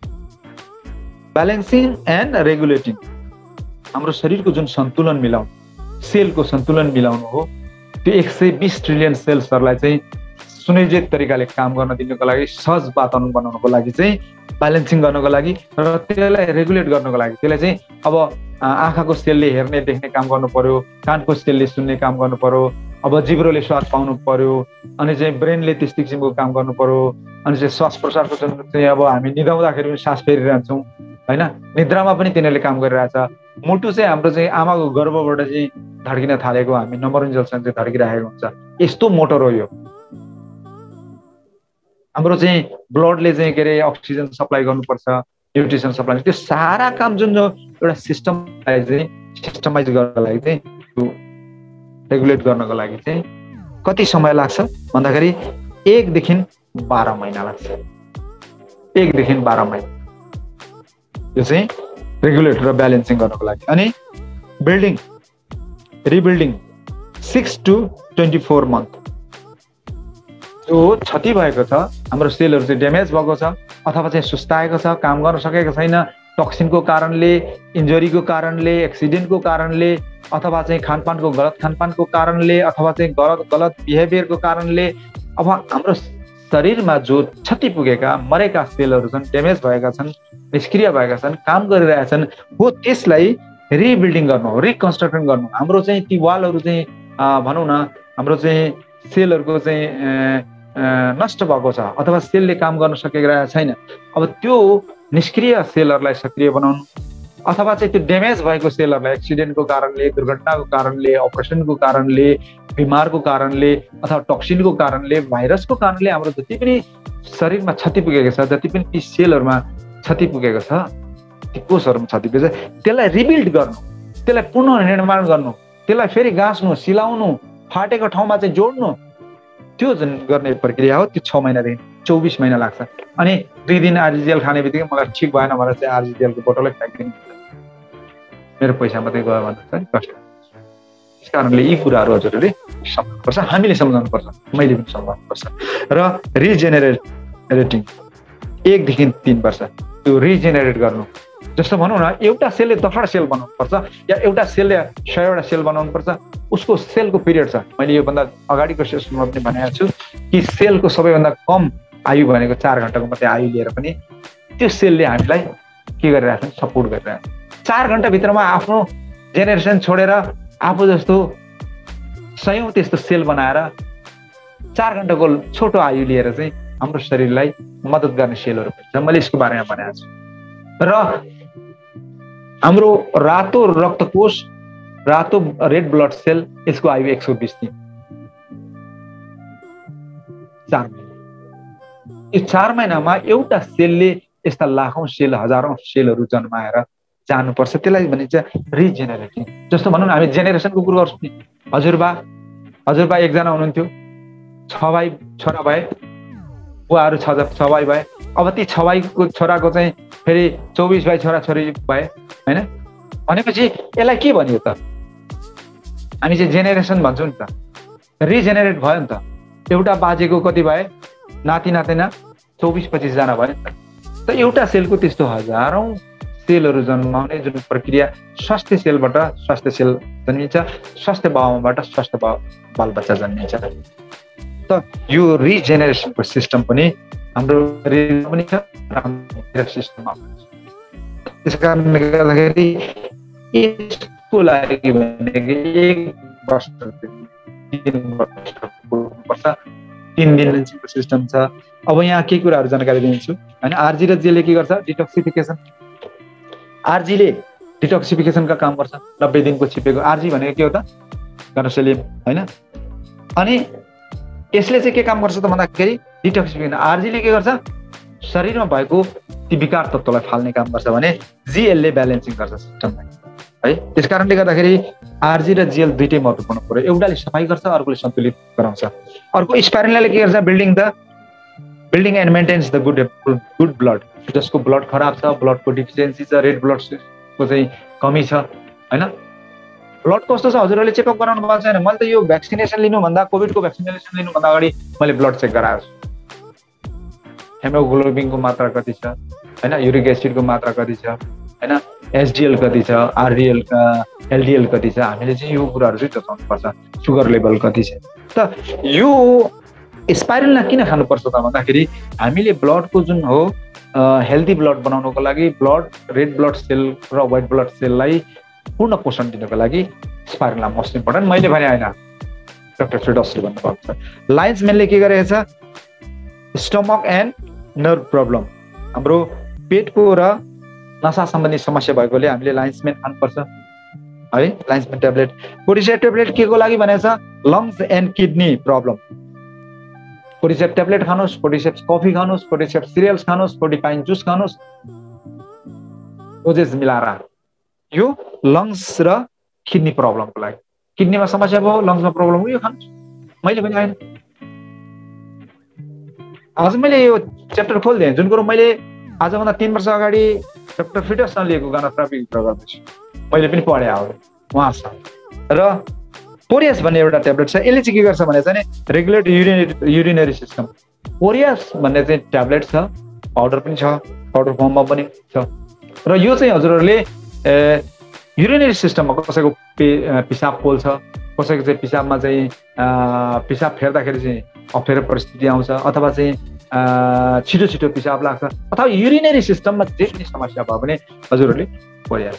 Speaker 2: balancing and regulating, हाम्रो शरीरको जुन सन्तुलन मिलाउनु, सेलको सन्तुलन मिलाउनु हो। त्यो 120 ट्रिलियन सेल्सहरूलाई चाहिँ सुनियोजित तरिकाले काम गर्न दिनको लागि, सहज वातावरण बनाउनको लागि चाहिँ, ब्यालेन्सिङ गर्नको लागि र त्यसलाई रेगुलेट गर्नको लागि, त्यसलाई चाहिँ अब आँखाको सेलले हेर्ने देख्ने काम गर्नु पर्यो, कानको सेलले सुन्ने काम गर्नु पर्यो, अब जिब्रोले स्वाद पाउनु पर्यो, अनि चाहिँ ब्रेनले त्यस्तै किसिमको काम गर्नु पर्यो, अनि चाहिँ श्वास प्रश्वासको जुन चाहिँ अब हामी निदाउँदाखेरि पनि सास फेरिरहन्छौँ होइन, निद्रामा पनि तिनीहरूले काम गरिरहेछ। मुटु चाहिँ हाम्रो चाहिँ आमाको गर्भबाट चाहिँ धड्किन थालेको, हामी नमरुन्जेलसम्म चाहिँ धड्किरहेको हुन्छ, यस्तो मोटर हो यो। हाम्रो चाहिँ ब्लडले चाहिँ के अरे अक्सिजन सप्लाई गर्नुपर्छ, न्युट्रिसन सप्लाई, त्यो सारा काम जुन एउटा सिस्टमलाई चाहिँ सिस्टमाइज गर्नको लागि चाहिँ, त्यो रेगुलेट गर्नको लागि चाहिँ कति समय लाग्छ भन्दाखेरि 1 देखि 12 महिना लाग्छ, 1 देखि 12 महिना यो चाहिँ रेगुलेट र ब्यालेन्सिङ गर्नको लागि। अनि बिल्डिङ रिबिल्डिङ 6 to 24 month, जो क्षति भएको छ, हाम्रो सेलहरू चाहिँ ड्यामेज भएको छ अथवा चाहिँ सुस्ताएको छ, काम गर्न सकेको छैन, टक्सिनको कारणले, इन्जरीको कारणले, एक्सिडेन्टको कारणले, अथवा चाहिँ खानपानको गलत खानपानको कारणले, अथवा चाहिँ गलत बिहेभियरको कारणले, अब हाम्रो शरीरमा जो क्षति पुगेका मरेका सेलहरू छन्, ड्यामेज भएका छन्, निष्क्रिय भएका छन्, काम गरिरहेका छन्, हो त्यसलाई रिबिल्डिङ गर्नु, रिकन्स्ट्रक्सन गर्नु। हाम्रो चाहिँ ती वालहरू चाहिँ भनौँ न, हाम्रो चाहिँ सेलहरूको चाहिँ नष्ट भएको छ अथवा सेलले काम गर्न सकेको छैन, अब त्यो निष्क्रिय सेलहरूलाई सक्रिय बनाउनु, अथवा चाहिँ त्यो ड्यामेज भएको सेलहरूलाई एक्सिडेन्टको कारणले, दुर्घटनाको कारणले, अपरेसनको कारणले, बिमारको कारणले, अथवा टक्सिनको कारणले, भाइरसको कारणले हाम्रो जति पनि शरीरमा क्षति पुगेको छ, जति पनि ती सेलहरूमा क्षति पुगेको छ, ती कोषहरूमा क्षति पुगेको छ, त्यसलाई रिबिल्ड गर्नु, त्यसलाई पुनः निर्माण गर्नु, त्यसलाई फेरि गाँच्नु, सिलाउनु, फाटेको ठाउँमा चाहिँ जोड्नु, त्यो जुन गर्ने प्रक्रिया हो त्यो 6 महिनादेखि 24 महिना लाग्छ। अनि 2 दिन आरजिएल खाने बित्तिकै मलाई ठिक भएन भनेर चाहिँ आरजिएलको बोतलै फ्याँकिदिनु, मेरो पैसा मात्रै गयो भन्दा चाहिँ कष्ट। त्यस कारणले यी कुराहरू हजुरहरूले सम्झाउनुपर्छ, हामीले सम्झाउनुपर्छ, मैले पनि सम्झाउनुपर्छ। र रिजेनेरेटिङ 1 देखि 3 वर्ष त्यो रिजेनेरेट गर्नु। जस्तो भनौँ न, एउटा सेलले 10वटा सेल बनाउनुपर्छ या एउटा सेलले 100वटा सेल बनाउनुपर्छ, उसको सेलको पिरियड छ। मैले योभन्दा अगाडिको सेसनमा पनि भनेको छु कि सेलको सबैभन्दा कम आयु भनेको 4 घन्टाको मात्रै आयु लिएर पनि त्यो सेलले हामीलाई के गरिरहेको छ, सपोर्ट गरिरहेको छ। 4 घन्टाभित्रमा आफ्नो जेनेरेसन छोडेर आफू जस्तो सयौं त्यस्तो सेल बनाएर 4 घन्टाको छोटो आयु लिएर चाहिँ हाम्रो शरीरलाई मद्दत गर्ने सेलहरू पनि छ। मैले यसको बारेमा भनेको छु। र हाम्रो रातो रक्तकोष, रातो रेड ब्लड सेल, यसको आयु 120 दिन, 4 महिना। यो 4 महिनामा एउटा सेलले यस्ता लाखौं सेल, हजारौं सेलहरू जन्माएर जानुपर्छ। त्यसलाई भनिन्छ रिजेनेरेटिङ। जस्तो भनौँ न, हामी जेनेरेसनको कुरो गर्छौँ नि। हजुरबा एकजना हुनुहुन्थ्यो, 6 भाइ छोरा भए, बुवाहरू 6 भाइ भए। अब ती 6 भाइको छोराको चाहिँ फेरि 24 भाइ छोरा छोरी भए होइन। भनेपछि यसलाई के भनियो त? हामी चाहिँ जेनेरेसन भन्छौँ नि त, रिजेनेरेट भयो नि त। एउटा बाजेको कति भए, नाति नातिना 24-25 जना भयो नि त। एउटा सेलको त्यस्तो हजारौं सेलहरू जन्माउने जुन प्रक्रिया, स्वास्थ्य सेलबाट स्वास्थ्य सेल जन्मिन्छ, स्वास्थ्य बाबुबाट स्वास्थ्य बालबच्चा जन्मिन्छ। त यो रिजेनेरेसनको सिस्टम पनि हाम्रो शरीरमा पनि छ, हाम्रो सिस्टममा पनि छ। त्यस कारणले गर्दाखेरि यसको लागि भनेको 1 वर्ष 3 वर्ष पुग्नुपर्छ। 3 दिनको सिस्टम छ। अब यहाँ के कुराहरू जानकारी दिन्छु होइन। आरजी र जेले के गर्छ? डिटक्सिफिकेसन। आरजीले डिटक्सिफिकेसनका काम गर्छ। 90 दिनको छिपेको आरजी भनेको के हो त? कार्बोसेलियम होइन। अनि यसले चाहिँ के काम गर्छ त भन्दाखेरि डिटक्सिफिकेसन। आरजीले के गर्छ? शरीरमा भएको ती विकार तत्त्वलाई फाल्ने काम गर्छ भने जीएलले ब्यालेन्सिङ गर्छ सिस्टमलाई है। त्यस कारणले गर्दाखेरि आरजी र जीएल दुईटै महत्त्वपूर्ण कुरो। एउटाले सफाइ गर्छ, अर्कोले सन्तुलित गराउँछ। अर्को स्पाइरुलिनाले के गर्छ? Building and maintains the good blood. जसको ब्लड खराब छ, ब्लडको डिफिसियन्सी छ, रेड ब्लड सेल्सको चाहिँ कमी छ होइन। ब्लड कस्तो छ हजुरहरूले चेकअप गराउनु भएको छैन? मैले त यो भ्याक्सिनेसन लिनुभन्दा, कोभिडको भ्याक्सिनेसन लिनुभन्दा अगाडि मैले ब्लड चेक गराएको छु। हेमोग्लोबिनको मात्रा कति छ होइन, युरिक एसिडको मात्रा कति छ होइन, एसडिएल कति छ, आरडिएल एलडिएल कति छ, हामीले चाहिँ यो कुराहरू चाहिँ जताउनुपर्छ। सुगर लेभल कति छ। त यो स्पाइरुलिना किन खानुपर्छ त भन्दाखेरि हामीले ब्लडको जुन हो हेल्दी ब्लड बनाउनको लागि ब्लड, रेड ब्लड सेल र व्हाइट ब्लड सेललाई पूर्ण पोषण दिनको लागि स्पाइरुलिना मोस्ट इम्पोर्टेन्ट। मैले भने होइन, डाक्टर फ्रिडसले भन्नुभएको छ। लाइन्सम्यानले के गरेको छ? स्टमक एन्ड नर्भ प्रब्लम, हाम्रो पेटको र नसा सम्बन्धी समस्या भएकोले हामीले लाइन्सम्यान खानुपर्छ है। लाइन्सम्यान ट्याब्लेट। कोर्टिसेप ट्याब्लेट के को लागि भनेको छ? Lungs and kidney problem. Cordyceps tablet खानुहोस्, कोर्टिसेप कफी खानुहोस्, कोर्टिसेप सिरियल्स खानुहोस्, कोर्टिपाइन जुस खानुहोस्, ओजेस मिलाएर। यो लङ्स र किडनी प्रब्लमको लागि। किडनीमा समस्या भयो, लङ्समा प्रब्लम हो, यो खानुहोस्। मैले पनि होइन। आज मैले यो च्याप्टर खोलिदिएँ। जुन कुरो मैले आजभन्दा 3 वर्ष अगाडि डाक्टर फिटससँग लिएको गानाथेरापी गर्दैछु, मैले पनि पढे हो उहाँसँग। र पोरियस भन्ने एउटा ट्याब्लेट छ। यसले चाहिँ के गर्छ भने चाहिँ रेगुलेट युरिनरी सिस्टम। पोरियस भन्ने चाहिँ ट्याब्लेट छ, पाउडर पनि छ, पाउडर फर्ममा पनि छ। र यो चाहिँ हजुरहरूले युरिनरी सिस्टममा कसैको पिसाब पोल्छ, कसैको चाहिँ पिसाबमा चाहिँ पिसाब फेर्दाखेरि चाहिँ अप्ठ्यारो परिस्थिति आउँछ, अथवा चाहिँ छिटो छिटो पिसाब लाग्छ, अथवा युरिनरी सिस्टममा जे पनि समस्या भयो भने हजुरहरूले पोरियस।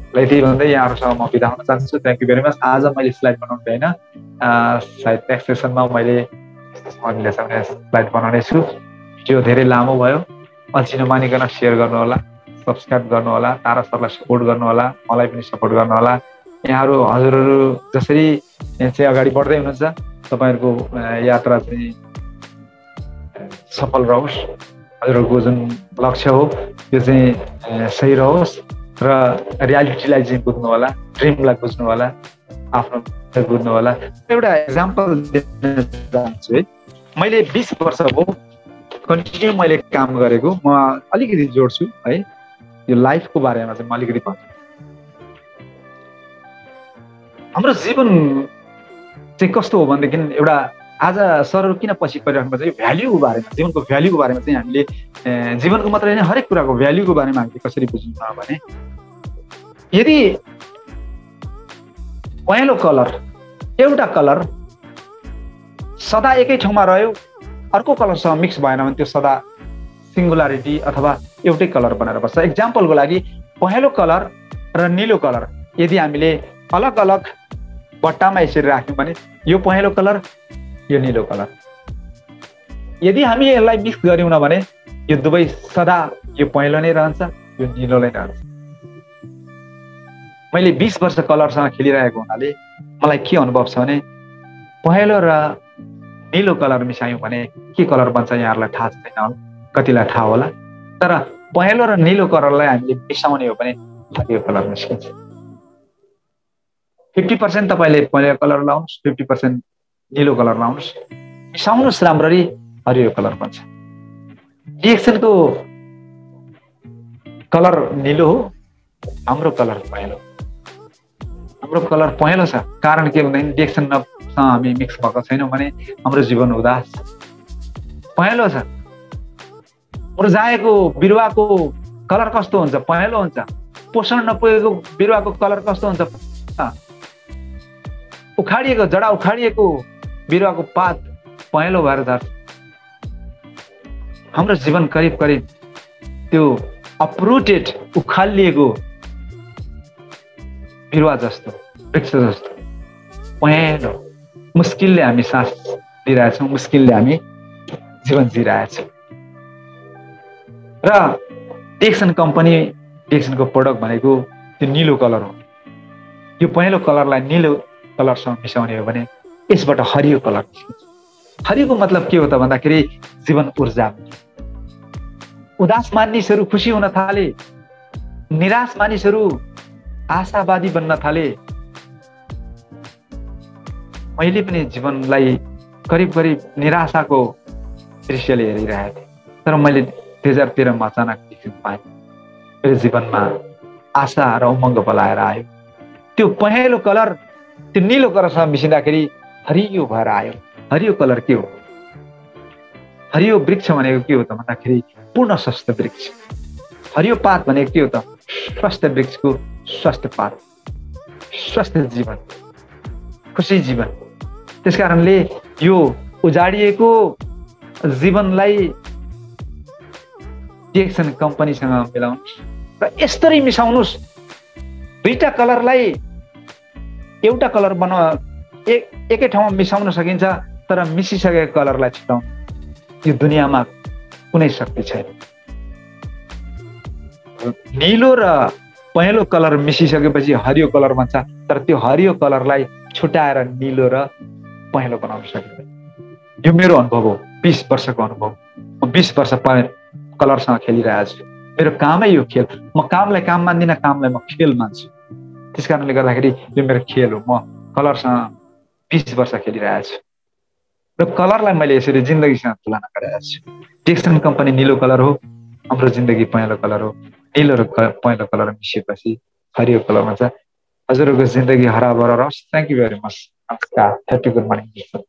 Speaker 2: त्यही भन्दै यहाँहरूसँग म बिदा हुन चाहन्छु। Thank you very much. आज मैले स्लाइड बनाउनु भएन, सायद नेक्स्ट सेसनमा मैले स्लाइड बनाउने छु। भिडियो धेरै लामो भयो, अल्छी नमानिकन सेयर गर्नु होला, सब्सक्राइब गर्नु होला, तारा सरलाई सपोर्ट गर्नु होला, मलाई पनि सपोर्ट गर्नु होला। यहाँहरू हजुरहरू जसरी चाहिँ अगाडि बढ्दै हुनुहुन्छ, तपाईँहरूको यात्रा चाहिँ सफल रहोस्। हजुरहरूको जुन लक्ष्य हो त्यो चाहिँ सही रहोस्। र रियालिटीलाई चाहिँ बुझ्नु होला, ड्रिमलाई बुझ्नु होला, आफ्नो बुझ्नु होला। एउटा एक्जाम्पल दिन चाहन्छु है। मैले 20 वर्ष भयो कन्टिन्यू मैले काम गरेको, म अलिकति जोड्छु है यो लाइफको बारेमा चाहिँ म अलिकति भन्छु। हाम्रो जीवन चाहिँ कस्तो हो भनेदेखि एउटा आज सरहरू किन पछि परिराख्नु पर्छ, भ्याल्युको बारेमा, जीवनको भ्याल्युको बारेमा चाहिँ हामीले जीवनको मात्रै होइन हरेक कुराको भ्याल्युको बारेमा हामीले कसरी बुझ्नु भने यदि पहेँलो कलर एउटा कलर सदा एकै ठाउँमा रह्यो अर्को कलरसँग मिक्स भएन भने त्यो सदा सिङ्गुलारिटी अथवा एउटै कलर बनेर बस्छ। एक्जाम्पलको लागि पहेँलो कलर र नीलो कलर यदि हामीले अलग अलग बट्टामा यसरी राख्यौँ भने यो पहेँलो कलर यो नीलो कलर, यदि हामी यसलाई मिक्स गर्यौँ न भने यो दुवै सदा यो पहेँलो नै रहन्छ यो नीलो नै रहन्छ। मैले 20 वर्ष कलरसँग खेलिरहेको हुनाले मलाई के अनुभव छ भने पहेँलो र नीलो कलर मिसायौँ भने के कलर बन्छ यहाँहरूलाई थाहा छैन होला, कतिलाई थाहा होला, तर पहेँलो र नीलो कलरलाई हामीले मिसाउने हो भने हरियो कलर निस्किन्छ। 50% तपाईँले पहेँलो कलर लाउनुहोस्, 50% नीलो कलर लाउनुहोस्, मिसाउनुहोस् राम्ररी, हरियो कलर बन्छ। डिएक्सनको कलर नीलो हो, हाम्रो कलर पहेँलो। हाम्रो कलर पहेँलो छ कारण के भन्दाखेरि डिएक्सनसँग हामी मिक्स भएको छैनौँ भने हाम्रो जीवन उदास पहेँलो छ। मुर्झाएको बिरुवाको कलर कस्तो हुन्छ? पहेँलो हुन्छ। पोषण नपुगेको बिरुवाको कलर कस्तो हुन्छ? उखाडिएको जडा उखाडिएको बिरुवाको पात पहेँलो भएर जान्छ। हाम्रो जीवन करिब करिब त्यो अपरुटेड उखालिएको बिरुवा जस्तो, वृक्ष जस्तो पहेँलो। मुस्किलले हामी सास लिइरहेछौँ, मुस्किलले हामी जीवन जिइरहेछौँ। र डिएक्सन कम्पनी डिएक्सनको प्रोडक्ट भनेको त्यो नीलो कलर हो। यो पहेँलो कलरलाई नीलो कलरसँग मिसाउने हो भने यसबाट हरियो कलर निस्किन्छ। हरियोको मतलब के हो त भन्दाखेरि जीवन ऊर्जा। उदास मानिसहरू खुसी हुन थाले, निराश मानिसहरू आशावादी बन्न थाले। मैले पनि जीवनलाई करिब करिब निराशाको दृश्यले हेरिरहेको थिएँ, तर मैले 2013मा अचानक डिएक्सन पाएँ। मेरो जीवनमा आशा र उमङ्ग पलाएर आयो। त्यो पहेँलो कलर त्यो नीलो कलरसँग मिसिँदाखेरि हरियो भएर आयो। हरियो कलर के हो? हरियो वृक्ष भनेको के हो त भन्दाखेरि पूर्ण स्वस्थ वृक्ष। हरियो पात भनेको के हो त? स्वस्थ वृक्षको स्वस्थ पात, स्वस्थ जीवन, खुसी जीवन। त्यसकारणले यो उजाडिएको जीवनलाई डिएक्सन कम्पनीसँग मिलाउनुहोस् र यसरी मिसाउनुहोस्। दुईटा कलरलाई एउटा कलर एकै ठाउँमा मिसाउन सकिन्छ, तर मिसिसकेको कलरलाई छुटाउनु यो दुनियाँमा कुनै शक्ति छैन। नीलो र पहेँलो कलर मिसिसकेपछि हरियो कलर बन्छ, तर त्यो हरियो कलरलाई छुटाएर नीलो र पहेँलो बनाउन सकिँदैन। यो मेरो अनुभव हो, 20 वर्षको अनुभव। म 20 वर्ष कलरसँग खेलिरहेको छु। मेरो कामै यो खेल। म कामलाई काम मान्दिनँ, कामलाई म खेल मान्छु। त्यस कारणले गर्दाखेरि यो मेरो खेल हो। म कलरसँग 20 वर्ष खेलिरहेको छु र कलरलाई मैले यसरी जिन्दगीसँग तुलना गरिरहेको छु। डिएक्सन कम्पनी नीलो कलर हो, हाम्रो जिन्दगी पहेँलो कलर हो। नीलो र पहेँलो कलर मिसिएपछि हरियो कलर हुन्छ। हजुरहरूको जिन्दगी हराभरा रहोस्। Thank you very much. नमस्कार। Happy good morning.